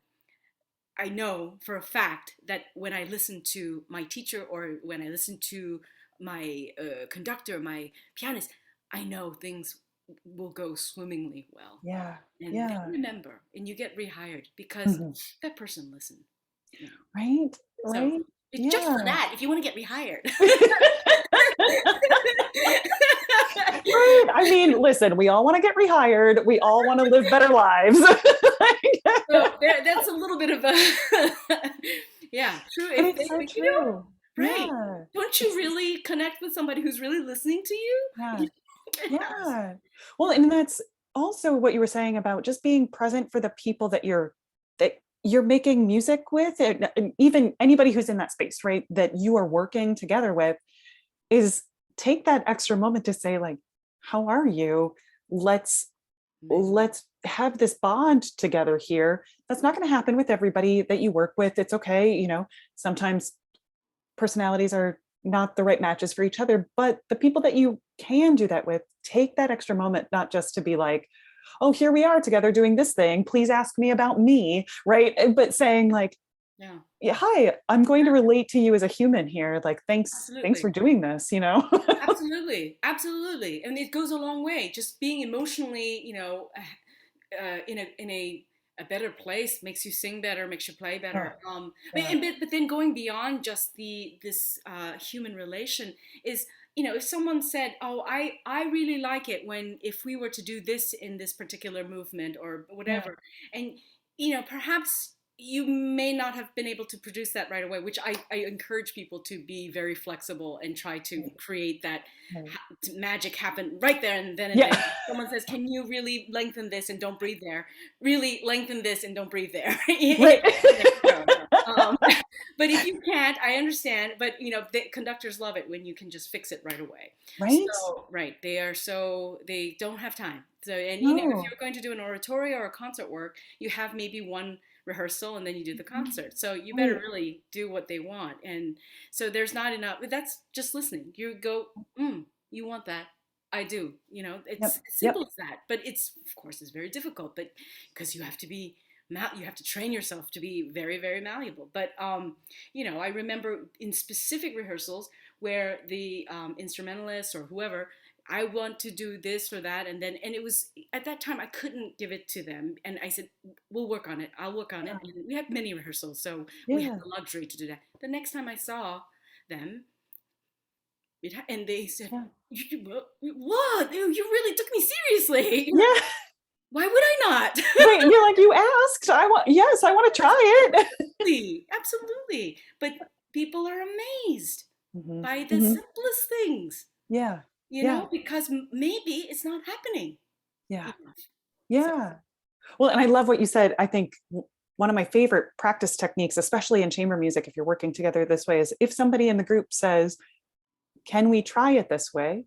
I know for a fact that when I listen to my teacher or when I listen to my conductor, my pianist, I know things will go swimmingly well. Yeah. And they Yeah. remember, and you get rehired because Mhm. that person listened. You know. Right. So Right. it's just for Yeah. that. If you want to get rehired. Right. I mean, listen, we all want to get rehired. We all want to live better lives. So that's a little bit of a yeah, true. But If it's they, so but true. right? Yeah. Don't you It's really connect with somebody who's really listening to you? yeah. Yes. Yeah. Well, and that's also what you were saying about just being present for the people that you're making music with, and even anybody who's in that space, right? That you are working together with, is take that extra moment to say, like, how are you? Let's Amazing. let's have this bond together here. That's not going to happen with everybody that you work with. It's okay. Sometimes personalities are not the right matches for each other, but the people that you can do that with, take that extra moment, not just to be like, oh, here we are together doing this thing, please ask me about me, right? But saying, like, Yeah, yeah, hi, I'm going to relate to you as a human here, like, thanks absolutely. for doing this. Absolutely. Absolutely. And it goes a long way. Just being emotionally, in a a better place, makes you sing better, makes you play Yeah. better. Yeah. But then going beyond just this human relation is, if someone said, "Oh, I really like it when if we were to do this in this particular movement or Yeah. whatever," and perhaps you may not have been able to produce that right away, which I encourage people to be very flexible and try to create that Right. magic happen right there and then and Yeah. then. Someone says, "Can you really lengthen this and don't breathe there? Really lengthen this and don't breathe there." Right. No, no. But if you can't, I understand. But the conductors love it when you can just fix it right away. Right. So right, they don't have time. So and if No. you're going to do an oratorio or a concert work, you have maybe one rehearsal and then you do the concert. So you better Right. really do what they want. And so there's not enough. That's just listening. You go, you want that? I do. It's Yep. as Yep. simple as that. But of course, it's very difficult. But because you have to train yourself to be very, very malleable. But I remember in specific rehearsals where the instrumentalist or whoever, I want to do this or that, and it was at that time I couldn't give it to them, and I said, "We'll work on it. I'll work on it." And we had many rehearsals, so we had Yeah. the luxury to do that. The next time I saw them, and they said, Yeah. What? You really took me seriously. Yeah. Why would I not?" Right. And you're like, you asked. Yes, I want to try it. Absolutely, absolutely. But people are amazed Hmm. by the Hmm. simplest things, Yeah. Yeah. because maybe it's not happening Yeah. enough. So, Yeah. Well, and I love what you said. I think one of my favorite practice techniques, especially in chamber music, if you're working together this way, is if somebody in the group says, "Can we try it this way?"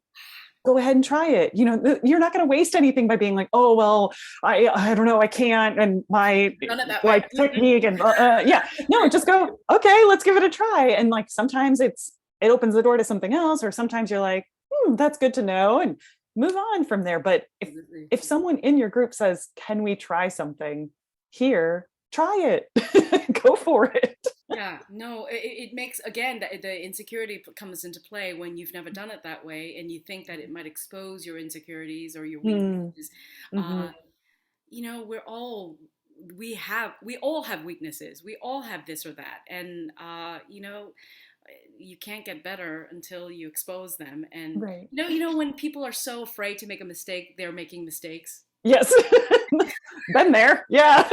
Go ahead and try it. You're not going to waste anything by being like, "Oh, well, I don't know, I can't, and my done it that way. like technique and yeah." No, just go, "Okay, let's give it a try." And like sometimes it opens the door to something else, or sometimes you're like, "That's good to know," and move on from there. But Absolutely. if someone in your group says, "Can we try something here?" Try it. Go for it. Yeah, no, it makes, again, the insecurity comes into play when you've never done it that way and you think that it might expose your insecurities or your Mm. weaknesses. Hmm. Uh, we all have weaknesses. We all have this or that. And, you can't get better until you expose them. And, Right. when people are so afraid to make a mistake, they're making mistakes. Yes. Been there. Yeah.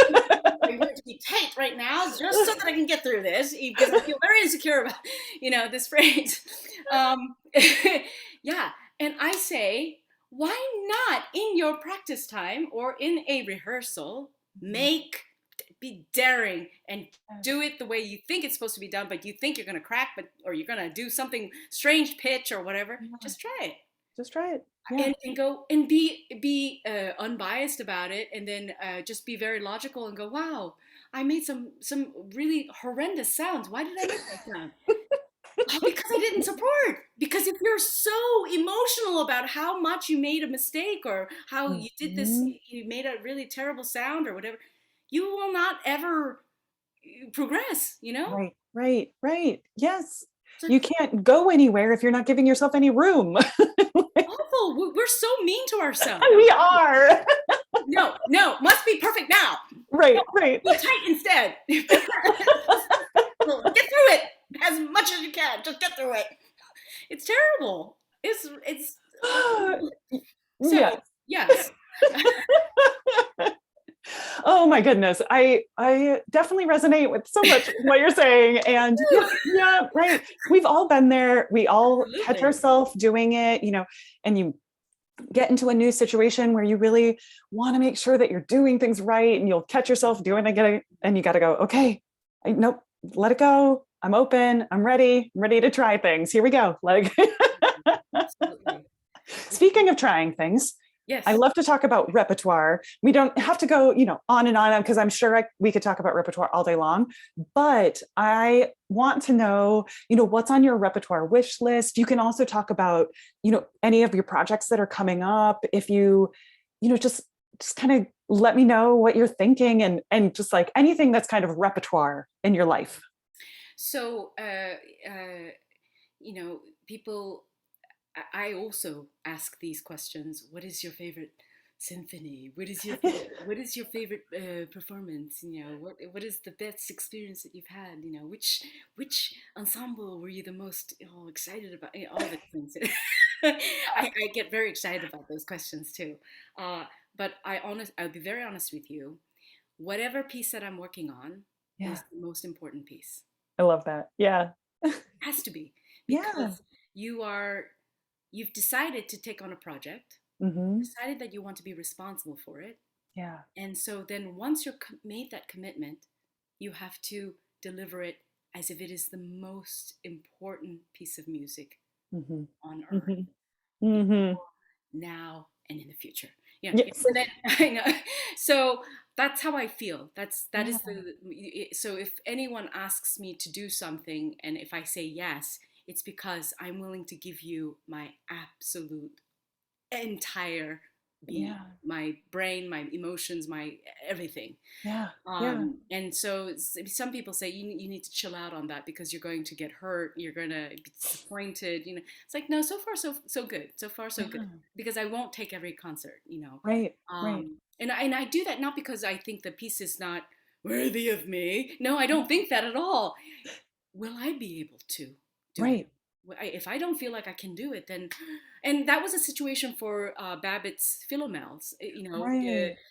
I'm going to be tight right now just so that I can get through this because I feel very insecure about, this phrase. Um, yeah. And I say, why not in your practice time or in a rehearsal, be daring and do it the way you think it's supposed to be done, but you think you're going to crack, or you're going to do something strange pitch or whatever. Just try it. Just try it. Yeah. And go and be unbiased about it, and then just be very logical and go, wow, I made some really horrendous sounds. Why did I make that sound? Oh, because I didn't support. Because if you're so emotional about how much you made a mistake or how you did this, Mhm. you made a really terrible sound or whatever, you will not ever progress. Right, right, right. Yes. It's You like can't go anywhere if you're not giving yourself any room. awful. We're so mean to ourselves. We are. No, must be perfect now. Right, right. Be tight instead. Well, get through it as much as you can. Just get through it. It's terrible. It's so Yes. yes. Oh my goodness. I definitely resonate with so much of what you're saying. And yeah, right. We've all been there. We all catch Absolutely. ourselves doing it, and you get into a new situation where you really want to make sure that you're doing things right, and you'll catch yourself doing it, and you got to go, okay, nope, let it go. I'm open. I'm ready to try things. Here we go. Absolutely. Speaking of trying things, Yes. I love to talk about repertoire. We don't have to go, on and on, because I'm sure we could talk about repertoire all day long. But I want to know, what's on your repertoire wish list. You can also talk about, any of your projects that are coming up. If you, just kind of let me know what you're thinking, and just like anything that's kind of repertoire in your life. So, people. I also ask these questions. What is your favorite symphony? What is your favorite performance? What is the best experience that you've had? Which ensemble were you the most excited about? All the things. I get very excited about those questions too. But I'll be very honest with you. Whatever piece that I'm working on is the most important piece. I love that. Yeah. It has to be, because you've decided to take on a project, decided that you want to be responsible for it. Yeah. And so then once you're made that commitment, you have to deliver it as if it is the most important piece of music on earth, now and in the future. Yes. So that, I know. So that's how I feel. That is so if anyone asks me to do something, and if I say yes, it's because I'm willing to give you my absolute entire being, my brain, my emotions, my everything. And so some people say you need to chill out on that because you're going to get hurt, you're going to be disappointed. It's like, no, so far so good, so far so good, because I won't take every concert. Right. And I do that not because I think the piece is not worthy of me. No, I don't think that at all. Will I be able to do it? If I don't feel like I can do it, then, and that was a situation for Babbitt's Philomels.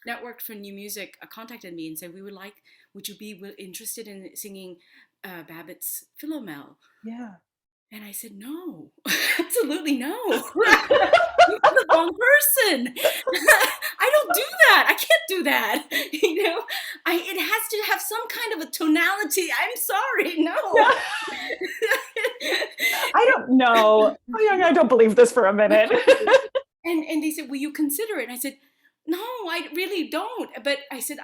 Network for New Music contacted me and said, would you be interested in singing Babbitt's Philomel? Yeah. And I said, no, absolutely no. You're the wrong person. I don't do that. I can't do that. It has to have some kind of a tonality. I'm sorry, no. I don't know. I don't believe this for a minute. and they said, will you consider it? And I said, no, I really don't. But I said,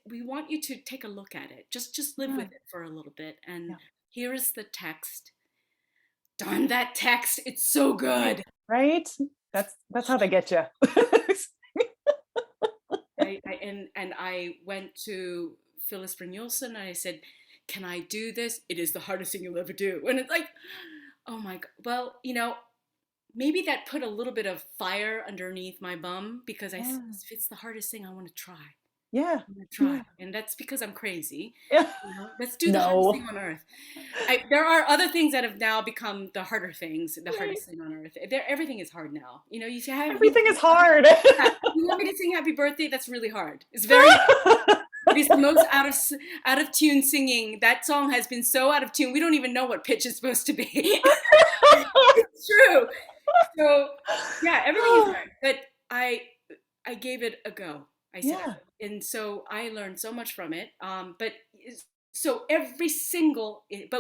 we want you to take a look at it. Just live with it for a little bit. And here is the text. Darn that text. It's so good. Right? That's how they get you. And I went to Phyllis Brynjolfsson and I said, can I do this? It is the hardest thing you'll ever do. And it's like, oh my God. Well, maybe that put a little bit of fire underneath my bum, because if it's the hardest thing, I want to try. Yeah. I'm gonna try. And that's because I'm crazy. Yeah. Let's do the hardest thing on earth. There are other things that have now become the harder things, the hardest thing on earth. Everything is hard now. You say everything is hard. You want me to sing Happy Birthday? That's really hard. It's very it is the most out of tune singing. That song has been so out of tune. We don't even know what pitch it's supposed to be. It's true. So yeah, everything is hard. But I gave it a go. I said, and so I learned so much from it. But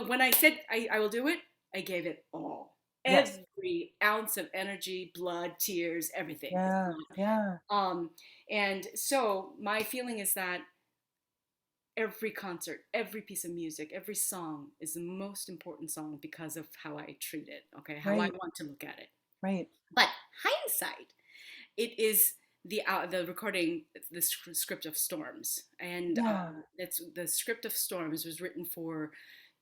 when I said I will do it, I gave it all. Every ounce of energy, blood, tears, everything. And so my feeling is that every concert, every piece of music, every song is the most important song because of how I treat it. Okay, how I want to look at it. Right. But hindsight, it is the recording, the script of Storms, and that's the script of Storms was written for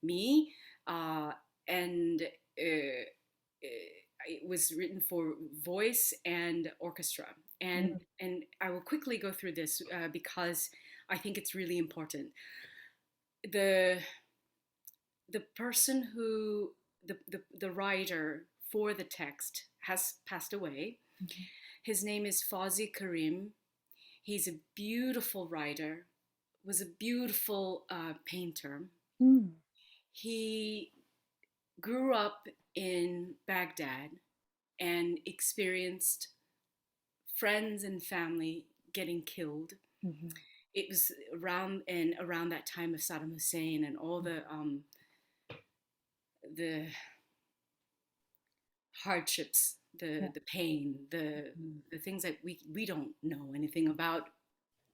me, and it was written for voice and orchestra, and I will quickly go through this because I think it's really important. The person who the writer for the text has passed away. His name is Fawzi Karim. He's a beautiful writer, was a beautiful painter. He grew up in Baghdad and experienced friends and family getting killed. It was around that time of Saddam Hussein and all the hardships, the pain, the things that we don't know anything about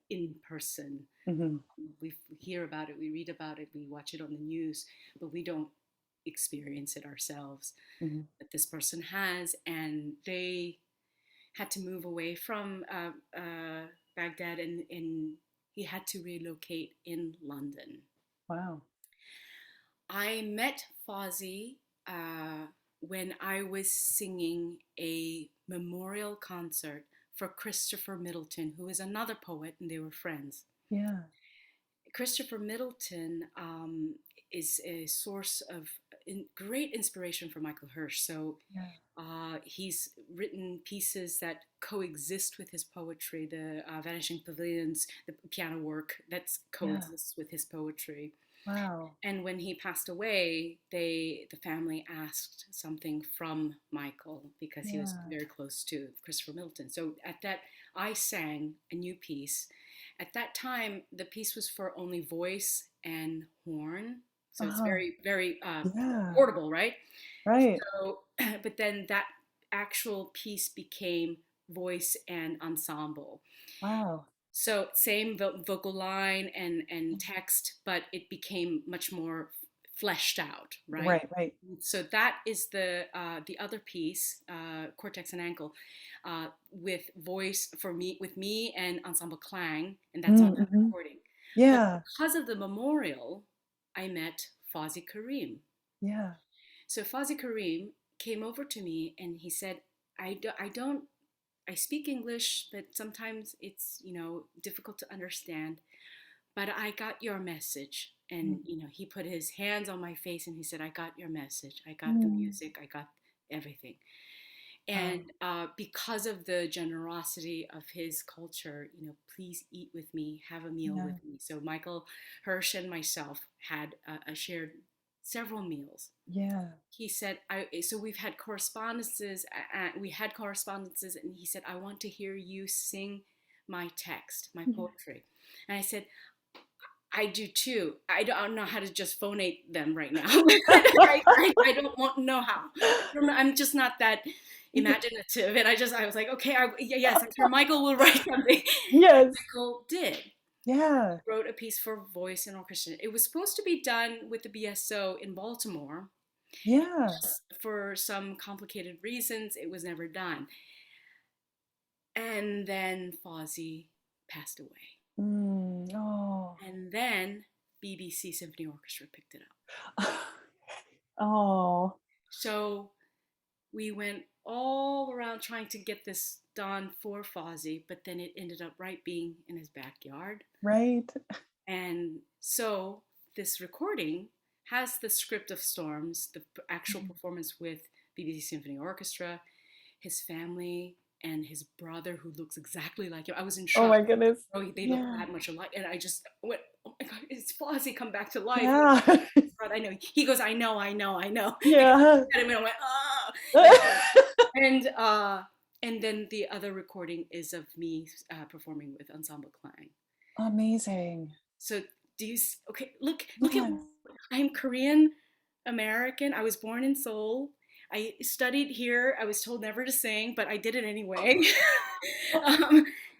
in person. We hear about it, we read about it, we watch it on the news, but we don't experience it ourselves. But this person has, and they had to move away from Baghdad, and he had to relocate in London. Wow. I met Fawzi when I was singing a memorial concert for Christopher Middleton, who is another poet, and they were friends. Yeah. Christopher Middleton is a source of great inspiration for Michael Hersch. So he's written pieces that coexist with his poetry, the Vanishing Pavilions, the piano work that coexists with his poetry. Wow. And when he passed away, the family asked something from Michael because he was very close to Christopher Middleton. So at that, I sang a new piece. At that time, the piece was for only voice and horn. So it's very, very portable, right? Right. So, but then that actual piece became voice and ensemble. Wow. So same vocal line and text, but it became much more fleshed out, right? Right, right. So that is the other piece, Cortex and Ankle, with voice with me and ensemble clang, and that's on that recording. Yeah. But because of the memorial, I met Fawzi Karim. Yeah. So Fawzi Karim came over to me and he said, I speak English, but sometimes it's, difficult to understand, but I got your message. And, he put his hands on my face and he said, I got your message. I got the music. I got everything. And because of the generosity of his culture, please eat with me, have a meal with me. So Michael Hersch and myself had shared several meals. Yeah. He said, so we've had correspondences, and he said, I want to hear you sing my text, my poetry. And I said, I do too. I don't know how to just phonate them right now. I don't know how. I'm just not that imaginative. And I was like, okay, yes, I'm sure Michael will write something. Yes. Michael did. Yeah. Wrote a piece for voice and orchestra. It was supposed to be done with the BSO in Baltimore. Yeah. For some complicated reasons, it was never done. And then Fawzi passed away. And then BBC Symphony Orchestra picked it up. So we went all around trying to get this done for Fawzi, but then it ended up being in his backyard. Right. And so this recording has the script of Storms, the actual performance with BBC Symphony Orchestra, his family, and his brother who looks exactly like him. I was in shock. Oh my goodness. They look that much alike. And I just went, oh my God, it's Fawzi come back to life. Yeah. I know. He goes, I know. Yeah. And I went, and then the other recording is of me performing with Ensemble Clang. Amazing. So look at, I'm Korean American. I was born in Seoul. I studied here. I was told never to sing, but I did it anyway.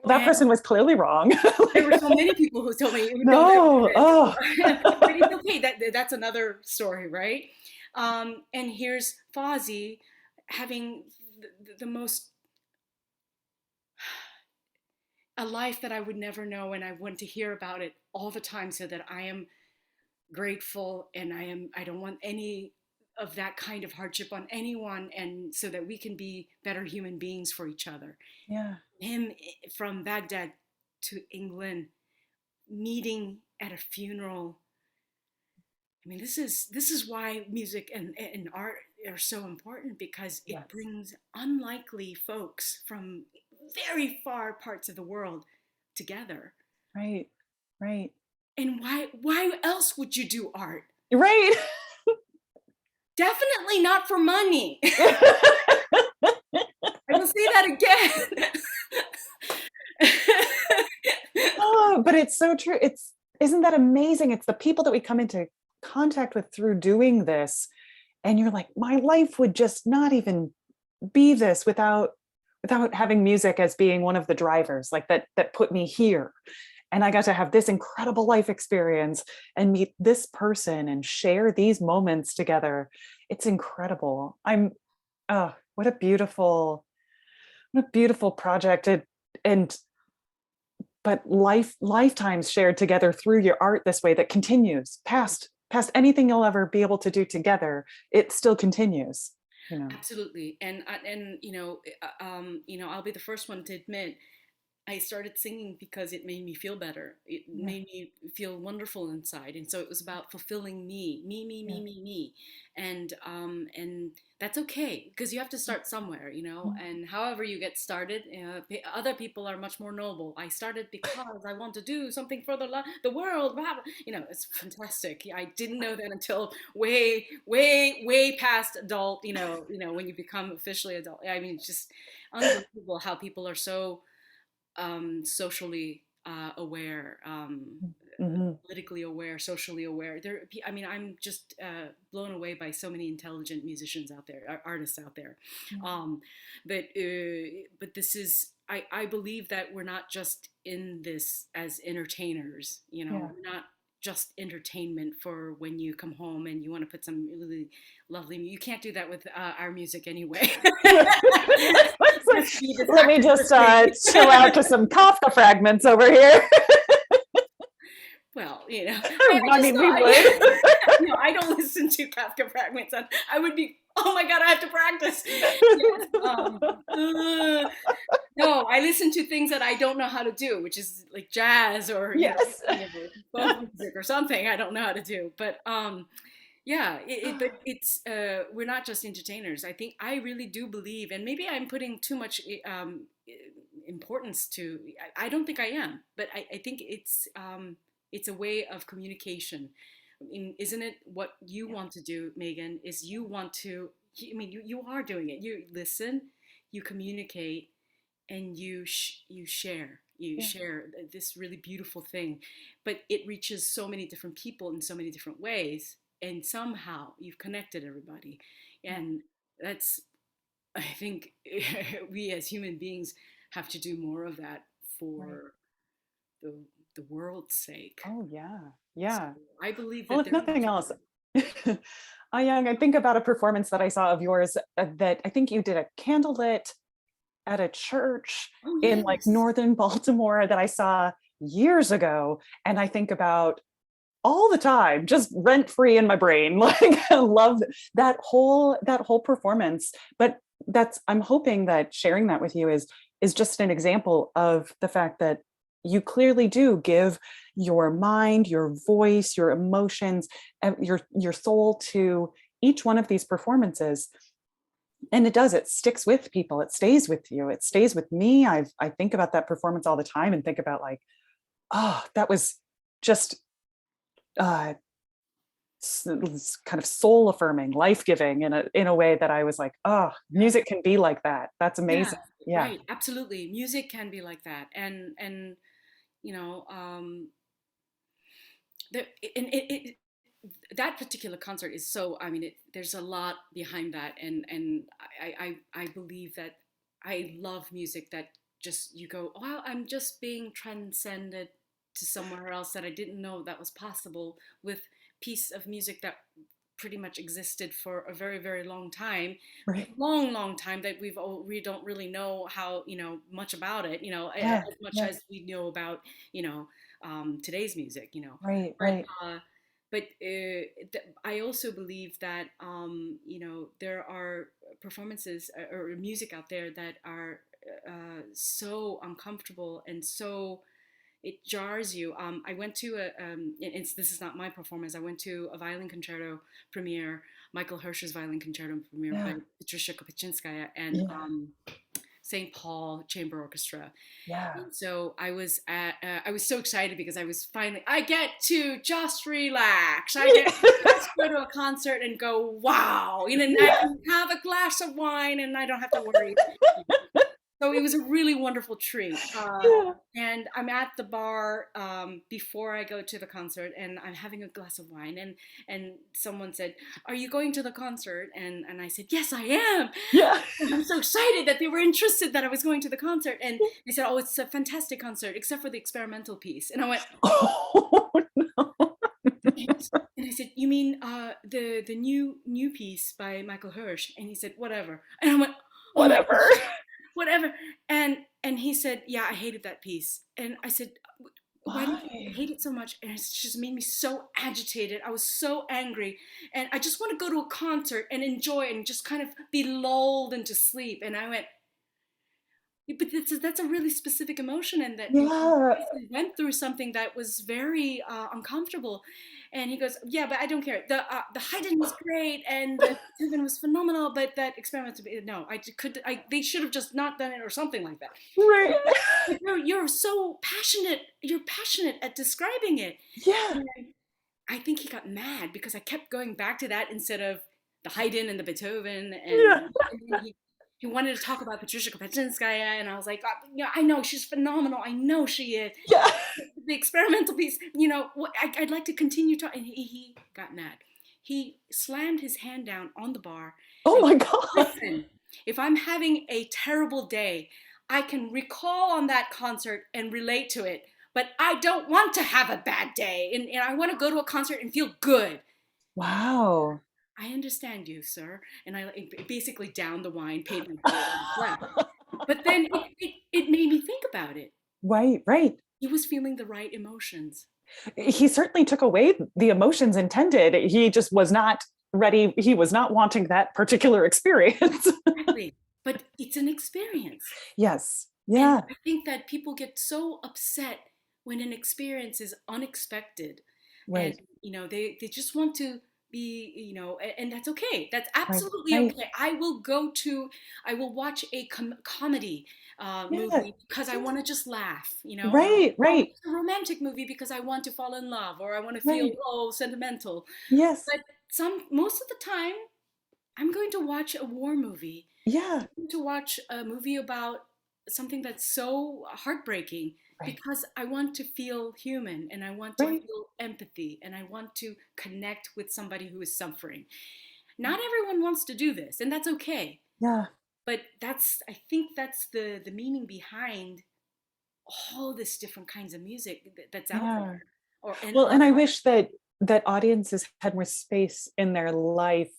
That person was clearly wrong. There were so many people who told me. No. But it's okay. That's another story, right? And here's Fawzi having the most, a life that I would never know, and I want to hear about it all the time, so that I am grateful, and I don't want any of that kind of hardship on anyone, and so that we can be better human beings for each other. Yeah. Him from Baghdad to England, meeting at a funeral. I mean, this is why music and art are so important, because it brings unlikely folks from very far parts of the world together. Right. And why else would you do art? Right. Definitely not for money. I will say that again. But it's so true. Isn't that amazing? It's the people that we come into contact with through doing this, and you're like, my life would just not even be this without having music as being one of the drivers, like that put me here. And I got to have this incredible life experience and meet this person and share these moments together. It's incredible. What a beautiful project. But lifetimes shared together through your art this way, that continues past anything you'll ever be able to do together. It still continues. you know. Absolutely. And I'll be the first one to admit I started singing because it made me feel better. It Yeah, made me feel wonderful inside, and so it was about fulfilling yeah, me, and that's okay because you have to start somewhere, And however you get started, other people are much more noble. I started because I want to do something for the world. Blah, blah. It's fantastic. I didn't know that until way, way, way past adult. When you become officially adult. I mean, it's just unbelievable how people are so socially aware, hmm politically aware, socially aware. I mean, I'm just blown away by so many intelligent musicians out there, artists out there. yeah, Um, but this is, I believe that we're not just in this as entertainers. yeah. We're not just entertainment for when you come home and you want to put some really lovely. You can't do that with our music anyway. Just be Let me just chill out to some Kafka fragments over here. Well, I mean, we would. I don't listen to Kafka fragments. I would be, oh my God, I have to practice. Yes, no, I listen to things that I don't know how to do, which is like jazz or Yes. folk music or something I don't know how to do. But yeah, but it's we're not just entertainers. I think I really do believe, and maybe I'm putting too much importance to. I don't think I am, but I think it's a way of communication. I mean, isn't it what you Yeah, want to do, Megan? Is you want to? I mean, you are doing it. You listen, you communicate, and you share. You yeah, share this really beautiful thing, but it reaches so many different people in so many different ways, and somehow you've connected everybody, yeah. and that's, I think, we as human beings have to do more of that Right. for the the world's sake. Oh, yeah. So Yeah. I believe Well, that if there's nothing much else, more. I think about a performance that I saw of yours that I think you did a candlelit at a church Oh in like yes. northern Baltimore that I saw years ago. And I think about all the time, just rent free in my brain. Like I love that whole performance. But I'm hoping that sharing that with you is just an example of the fact that you clearly do give your mind, your voice, your emotions, and your soul to each one of these performances. And it sticks with people, it stays with you, it stays with me. I think about that performance all the time and think about like, oh, that was just uh kind of soul affirming, life giving in a way that I was like, oh, Yeah. music can be like that. That's Yeah. amazing. Yeah. Right. Absolutely. Music can be like that, and you know, the, and that particular concert is so. I mean, there's a lot behind that, and I believe that I love music that just you go, wow, I'm just being transcended to somewhere else that I didn't know that was possible with piece of music that pretty much existed for a very very long time, Right. long time that we don't really know how much about it, Yeah. as much Yeah. as we know about you know today's music, Right. but Right. I also believe that there are performances or music out there that are so uncomfortable and so it jars you. I went to this is not my performance. I went to a violin concerto premiere, Michael Hersch's violin concerto premiere by Yeah. Patricia Kopatchinskaja and Yeah. St. Paul Chamber Orchestra. Yeah. And so I was so excited because I get to just relax. I get to just go to a concert and go, wow, and I Yeah. can have a glass of wine and I don't have to worry. So it was a really wonderful treat. Yeah. And I'm at the bar before I go to the concert, and I'm having a glass of wine, and someone said, "Are you going to the concert?" And I said, "Yes, I am." Yeah. And I'm so excited that they were interested that I was going to the concert, and they said, "Oh, it's a fantastic concert, except for the experimental piece." And I went, Oh, no. and I said, "You mean the new piece by Michael Hersch?" And he said, "Whatever." And I went, "Oh my Whatever. whatever." And he said, "Yeah, I hated that piece." And I said, why do you Why? hate it so much? And it's just made me so agitated. I was so angry. And I just want to go to a concert and enjoy and just kind of be lulled into sleep. And I went, "Yeah, but that's a really specific emotion, and that you Yeah. basically went through something that was very uncomfortable." And he goes, "Yeah, but I don't care. The Haydn was great, and the Beethoven was phenomenal, but that experiment, no, they should have just not done it, or something like that." Right. But you're so passionate. You're passionate at describing it. Yeah. And I think he got mad because I kept going back to that instead of the Haydn and the Beethoven, Yeah. and then he wanted to talk about Patricia Kopatchinskaja, and I was like, "Oh, yeah, I know she's phenomenal. I know she is. Yeah. The experimental piece, I'd like to continue talking." He got mad. He slammed his hand down on the bar Oh and my said, God. "Listen, if I'm having a terrible day, I can recall on that concert and relate to it. But I don't want to have a bad day, and I want to go to a concert and feel good." Wow. "I understand you, sir." And I basically downed the wine, paid my bill, and left. But then it made me think about it. Right, right. He was feeling the right emotions. He certainly took away the emotions intended. He just was not ready. He was not wanting that particular experience. Exactly. But it's an experience. Yes. And Yeah. I think that people get so upset when an experience is unexpected. And, Right. they just want to be, and that's okay. That's Right. absolutely Right. okay. I will watch a comedy Yeah. movie because I want to just laugh, Right. I'll Right. watch a romantic movie because I want to fall in love, or I want to feel, Right. sentimental. Yes. But most of the time, I'm going to watch a war movie, Yeah. to watch a movie about something that's so heartbreaking, Right. because I want to feel human, and I want to Right. feel empathy, and I want to connect with somebody who is suffering. Not everyone wants to do this, and that's okay. Yeah. But I think that's the meaning behind all this different kinds of music that's out Yeah. there, or and Well, and art. I wish that audiences had more space in their life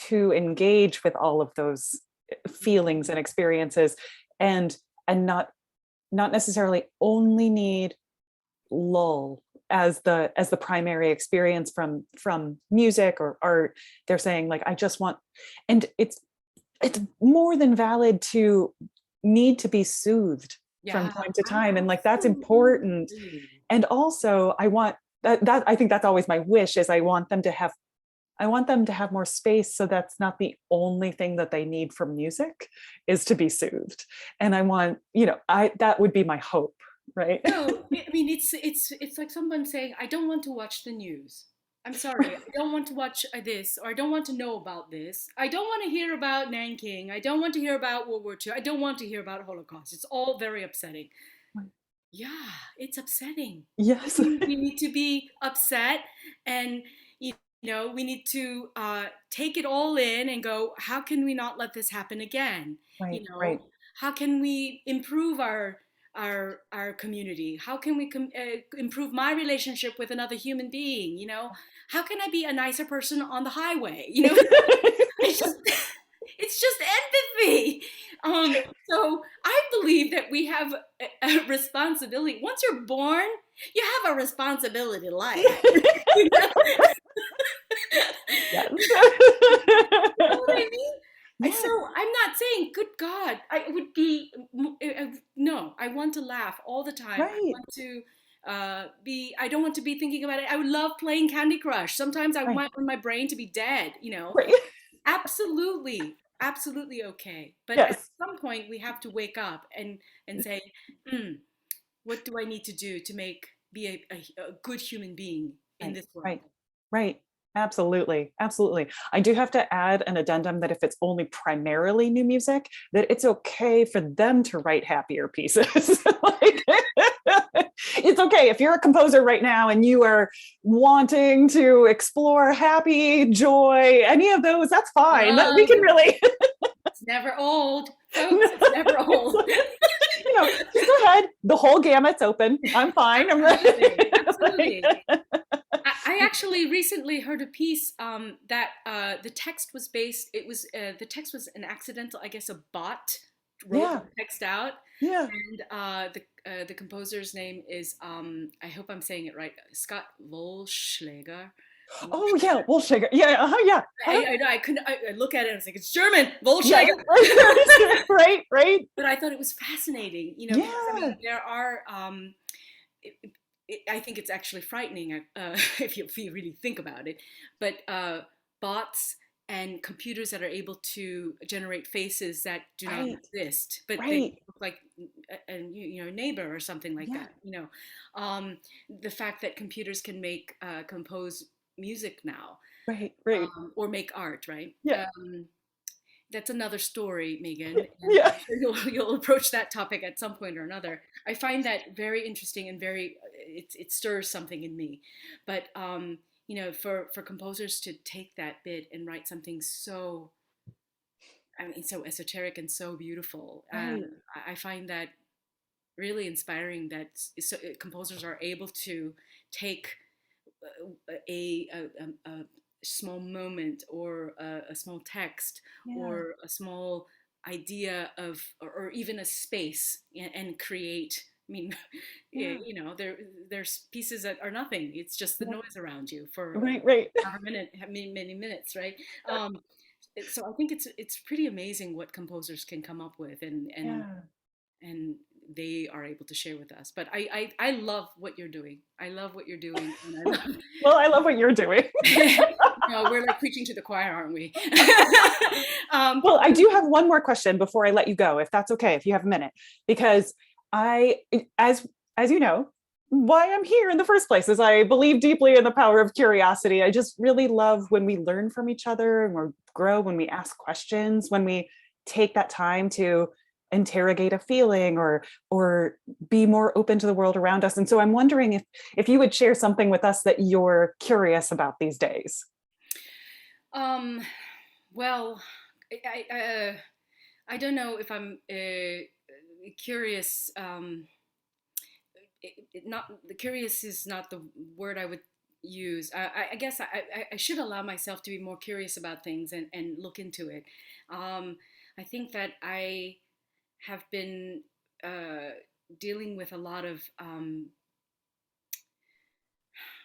to engage with all of those feelings and experiences, and not necessarily only need lull as the primary experience from music or art. They're saying, like, I just want, and it's more than valid to need to be soothed from Yeah, time to time, and like that's important. absolutely. And also I want that I think that's always my wish, is I want them to have more space, so that's not the only thing that they need from music, is to be soothed. And I want, I that would be my hope, right? No, I mean, it's like someone saying, "I don't want to watch the news. I'm sorry, I don't want to watch this, or I don't want to know about this. I don't want to hear about Nanking. I don't want to hear about World War II. I don't want to hear about Holocaust. It's all very upsetting." Yeah, it's upsetting. Yes. We need to be upset, and we need to take it all in and go, "How can we not let this happen again? Right, right, How can we improve our community? How can we improve my relationship with another human being? How can I be a nicer person on the highway? It's just it's just empathy. So I believe that we have a responsibility. Once you're born, you have a responsibility to life. You know yes. what I mean? So Yes. I'm not saying, good God, I would be, no, I want to laugh all the time. I Right, want to I don't want to be thinking about it. I would love playing Candy Crush. Sometimes I right, want my brain to be dead, right. Absolutely, absolutely okay. But at Yes. some point, we have to wake up and say, "Hmm, what do I need to do to be a good human being in Right, this world?" right, right. Absolutely, absolutely. I do have to add an addendum that if it's only primarily new music, that it's okay for them to write happier pieces. Like, it's okay if you're a composer right now and you are wanting to explore happy, joy, any of those, that's fine. That we Love can is really, it's never old, folks. It's never old. just go ahead. The whole gamut's open. I'm fine. I'm Absolutely, like, absolutely. I actually recently heard a piece that the text was based. The text was an accidental, I guess, a bot wrote yeah, the text out, yeah, and the composer's name is I hope I'm saying it right. Scott Wollschläger. Oh yeah, Wolfshager. Yeah, yeah. I couldn't. I look at it and I was like, it's German, Yeah, Wollschläger. right, right. But I thought it was fascinating, because I Yeah, mean there are. I think it's actually frightening if you really think about it. But bots and computers that are able to generate faces that do not right, exist, but they right. look like a neighbor or something like Yeah, that. The fact that computers can make compose music now, right, right. or make art, right? Yeah, That's another story, Megan, and yeah. I'm sure you'll approach that topic at some point or another. I find that very interesting and very it stirs something in me. But for composers to take that bit and write something so, I mean, so esoteric and so beautiful, Right. I find that really inspiring. That composers are able to take a small moment or a small text Yeah. or a small idea of or even a space and create. I mean, Yeah. there's pieces that are nothing. It's just the Yeah. noise around you for Right, right. however many minutes, right? So I think it's pretty amazing what composers can come up with, Yeah. and they are able to share with us. But I love what you're doing. I love what you're doing, and I love. Well, I love what you're doing. No, we're like preaching to the choir, aren't we? Well, I do have one more question before I let you go, if that's okay, if you have a minute, because I, as you know, why I'm here in the first place is I believe deeply in the power of curiosity. I just really love when we learn from each other and we grow, when we ask questions, when we take that time to interrogate a feeling or be more open to the world around us. And so I'm wondering if you would share something with us that you're curious about these days. um, well, I don't know if I'm curious. Not the curious is not the word I would use. I guess I should allow myself to be more curious about things and look into it. I think that I have been dealing with a lot of,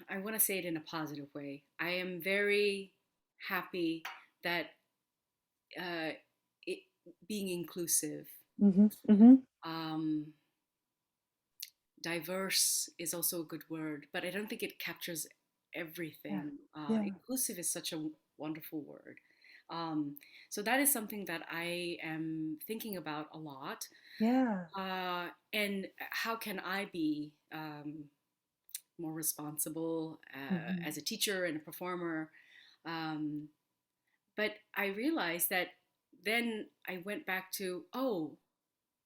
I want to say it in a positive way. I am very happy that uh, it, being inclusive, Mm-hmm, mm-hmm. um, diverse is also a good word, but I don't think it captures Yeah, everything. yeah, Inclusive is such a wonderful word. Um, so that is something that I am thinking about a lot. yeah. And how can I be more responsible Mm-hmm. as a teacher and a performer? Um, but I realized that then I went back to, oh,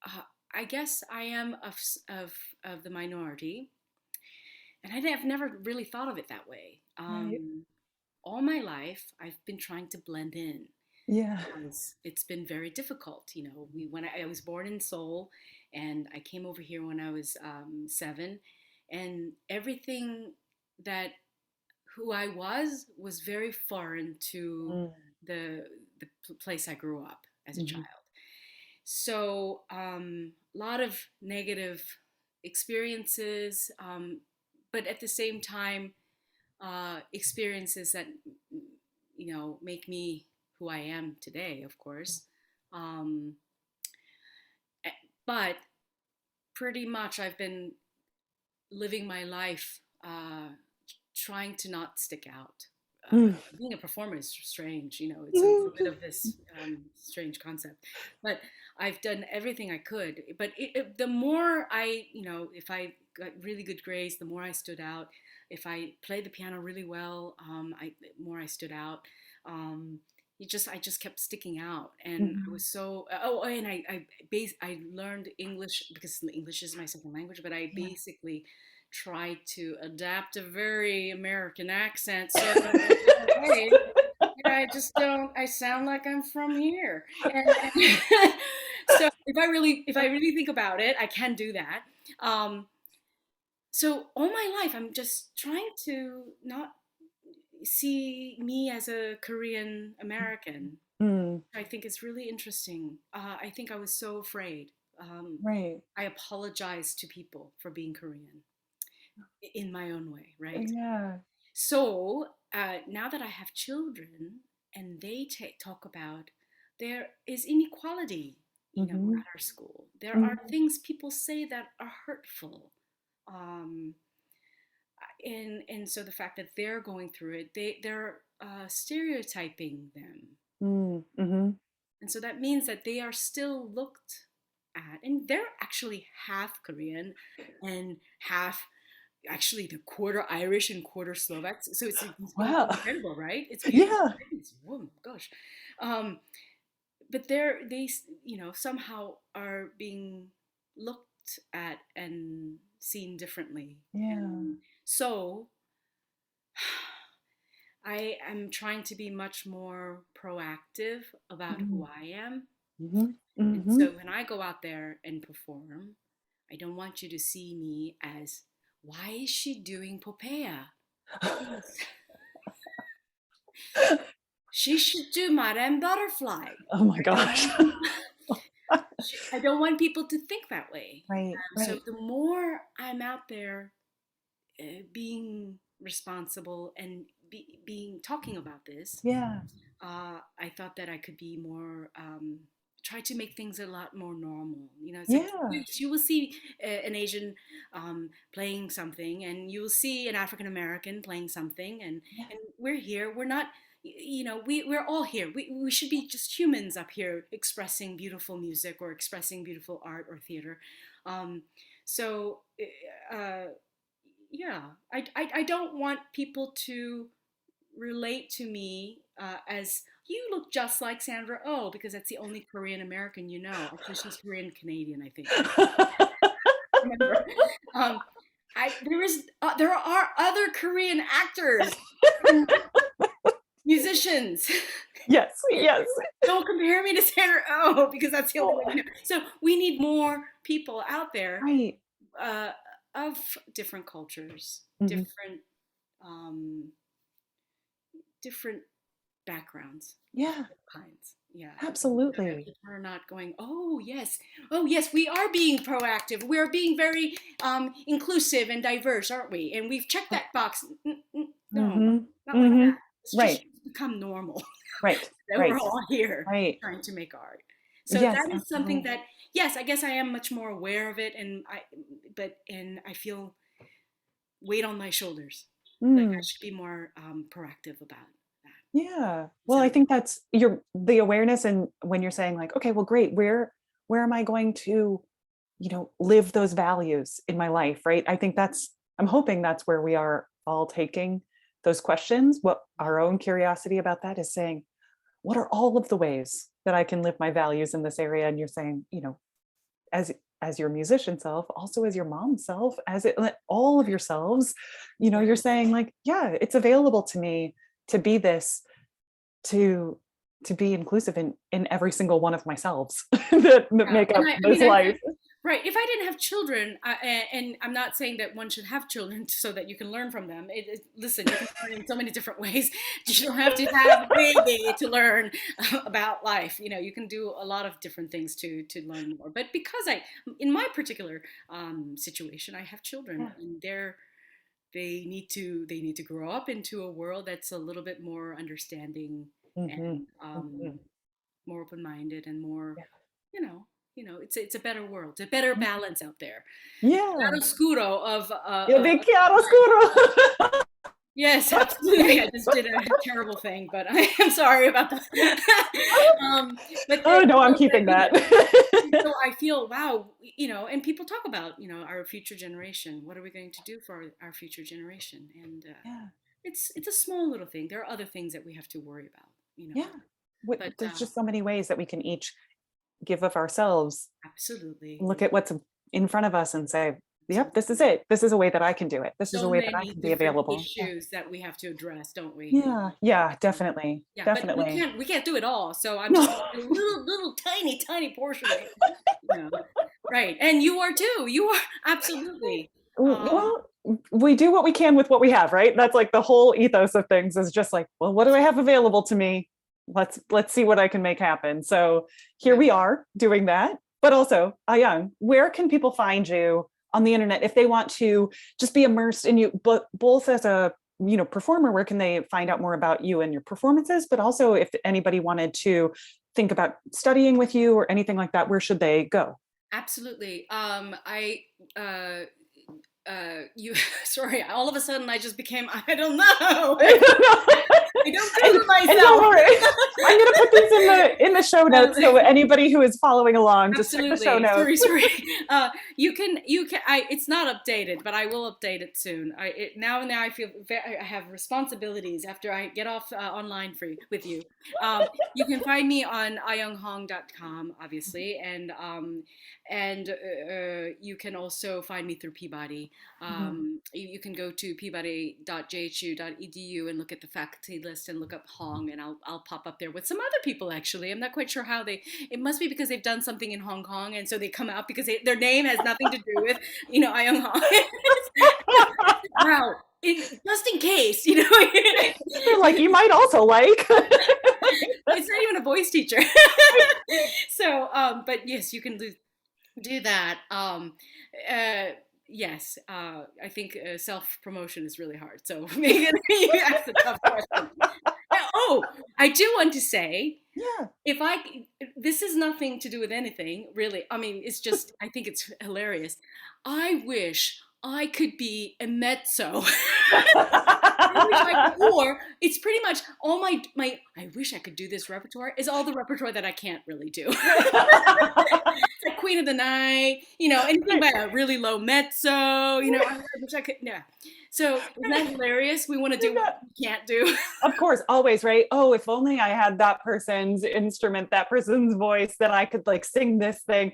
uh, I guess I am of the minority, and have never really thought of it that way. Right. All my life, I've been trying to blend in. Yeah. It's been very difficult. When I was born in Seoul, and I came over here when I was 7, and everything that who I was very foreign to Mm. the place I grew up as a Mhm. child. So a lot of negative experiences, but at the same time, experiences that make me who I am today, of course. Um, but pretty much, I've been living my life trying to not stick out. Mm. Being a performer is strange, it's a bit Mhm. of this strange concept. But I've done everything I could. But the more if I got really good grades, the more I stood out. If I played the piano really well, the more I stood out. I just kept sticking out, and I Mhm. was so. And I learned English because English is my second language, but I Yeah. basically tried to adapt a very American accent. So, hey, I just don't. I sound like I'm from here, and so if I really think about it, I can do that. Um, so all my life, I'm just trying to not see me as a Korean American. Mm. I think it's really interesting. I think I was so afraid Right. I apologize to people for being Korean in my own way, right? Yeah. So now that I have children and they talk about there is inequality, Mm-hmm. at our school. There are Mm-hmm. things people say that are hurtful. Um, and so the fact that they're going through it, they're stereotyping them. Mm-hmm. And so that means that they are still looked at, and they're actually half Korean and half actually the quarter Irish and quarter Slovak. So it's Wow. incredible, right? It's beautiful. Yeah. Right? It's, oh gosh. Um, but they somehow are being looked at and seen differently. Yeah. And so I am trying to be much more proactive about who I am. Mm-hmm. And Mm-hmm. so when I go out there and perform, I don't want you to see me as, why is she doing POPPAEA? She should do Madame Butterfly. Oh my gosh. I don't want people to think that way. Right. So Right. the more I'm out there being responsible and being talking about this, Yeah. I thought that I could be more, try to make things a lot more normal. It's like Yeah. you will see an Asian playing something, and you will see an African American playing something, Yeah. and we're here. We're not, we're all here. We should be just humans up here expressing beautiful music or expressing beautiful art or theater. Um, so, yeah, I don't want people to relate to me as, you look just like Sandra Oh, because that's the only Korean American you know. Actually, she's Korean Canadian, I think. Remember, um, there are other Korean actors and musicians. Yes. Yes. Don't compare me to Sandra Oh, because that's the only one you know. So we need more people out there Right. uh, of different cultures, Mm-hmm. um, different backgrounds, Yeah. kinds. Yeah. So that Absolutely. people are not going, oh yes, we are being proactive. We are being very inclusive and diverse, aren't we? And we've checked that box. No, Mm-hmm. not like Mm-hmm. that. It's just Right. become normal Right. that we're Right. all here Right. trying to make art. So Yes. that is something Absolutely. that, yes, I guess I am much more aware of it, and I feel weight on my shoulders. Like I Mm. should be more proactive about that. Yeah. Well, So I think that's the awareness, and when you're saying like, okay, well, great, where am I going to, live those values in my life, right? I think I'm hoping that's where we are all taking those questions. What our own curiosity about that is saying, what are all of the ways that I can live my values in this area? And you're saying, as your musician self, also as your mom self, all of yourselves, you're saying like, yeah, it's available to me to be this, to be inclusive in every single one of myselves that yeah, make and up I this mean, life. right. If I didn't have children, and I'm not saying that one should have children so that you can learn from them. Listen, you can learn in so many different ways. You don't have to have a baby to learn about life. You can do a lot of different things to learn more. But because in my particular situation, I have children, Yeah. and they need to grow up into a world that's a little bit more understanding Mm-hmm. and Mm-hmm. more open-minded and more, Yeah. you know, it's a better world, it's a better balance out there. Yeah. Chiaroscuro Il of chiaroscuro. yes, absolutely. I just did a terrible thing, but I am sorry about that. But Oh no, I'm so keeping that. so I feel, wow, and people talk about, our future generation. What are we going to do for our future generation? And Yeah. it's a small little thing. There are other things that we have to worry about. Yeah. But There's just so many ways that we can each give of ourselves, absolutely, look at what's in front of us and say, yep, this is absolutely. it. This is a way that I can do it. This is a So way that I many can be different available. Yeah. issues that we have to address, don't we? Yeah. Yeah, definitely. Yeah, but we Definitely. can't do it all. So I'm just No. a little tiny portion of it. Right. And you are too. You are absolutely. Um, Well, we do what we can with what we have, right? That's like the whole ethos of things, is just like, well, what do I have available to me? Let's see what I can make happen. So here yeah. we are doing that. but also, Young, where can people find you on the internet if they want to just be immersed in you, but both as a performer? Where can they find out more about you and your performances? But also, if anybody wanted to think about studying with you or anything like that, where should they go? Absolutely. You, sorry, all of a sudden I just became, I don't know. I don't feel myself. Don't worry. I'm going to put these in the show notes, so anybody who is following along, just check the show notes. Sorry. You can. It's not updated, but I will update it soon. Now I feel I have responsibilities after I get off online with you. You can find me on ayounghong.com, obviously, and you can also find me through Peabody. You can go to peabody.jhu.edu and look at the faculty list and look up Hong, and I'll pop up there with some other people. Actually, I'm not quite sure how it must be because they've done something in Hong Kong, and so they come out because their name has nothing to do with Ayong Hong. Wow. Just in case, They're like, you might also like. It's not even a voice teacher. So, but yes, you can do that. Yes, I think self-promotion is really hard. So Megan, you asked a tough question. Oh, I do want to say, yeah, this is nothing to do with anything, really. I mean, it's just, I think it's hilarious. I wish I could be a mezzo. Or it's pretty much all my I wish I could do this repertoire is all the repertoire that I can't really do. Like Queen of the Night, anything by a really low mezzo, I wish I could, yeah. So isn't that hilarious? We want to do what we can't do. Of course, always, right? Oh, if only I had that person's instrument, that person's voice, then I could like sing this thing.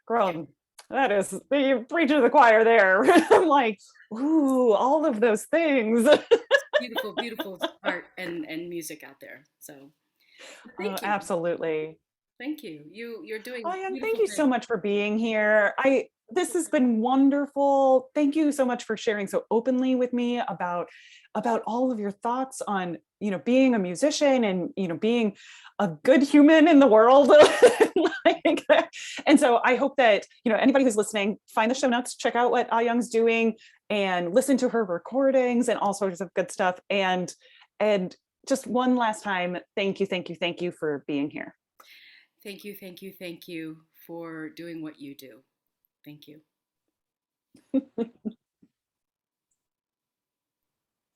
Girl, that is, you preach to the choir there. I'm like, ooh, all of those things. Beautiful, beautiful art and music out there. So thank you. Absolutely. Thank you. You're doing. Oh, yeah, thank you so much for being here. This has been wonderful. Thank you so much for sharing so openly with me about all of your thoughts on, being a musician and, being a good human in the world. And so I hope that, anybody who's listening, find the show notes, check out what Young's doing and listen to her recordings and all sorts of good stuff. And just one last time, thank you for being here. Thank you for doing what you do. Thank you.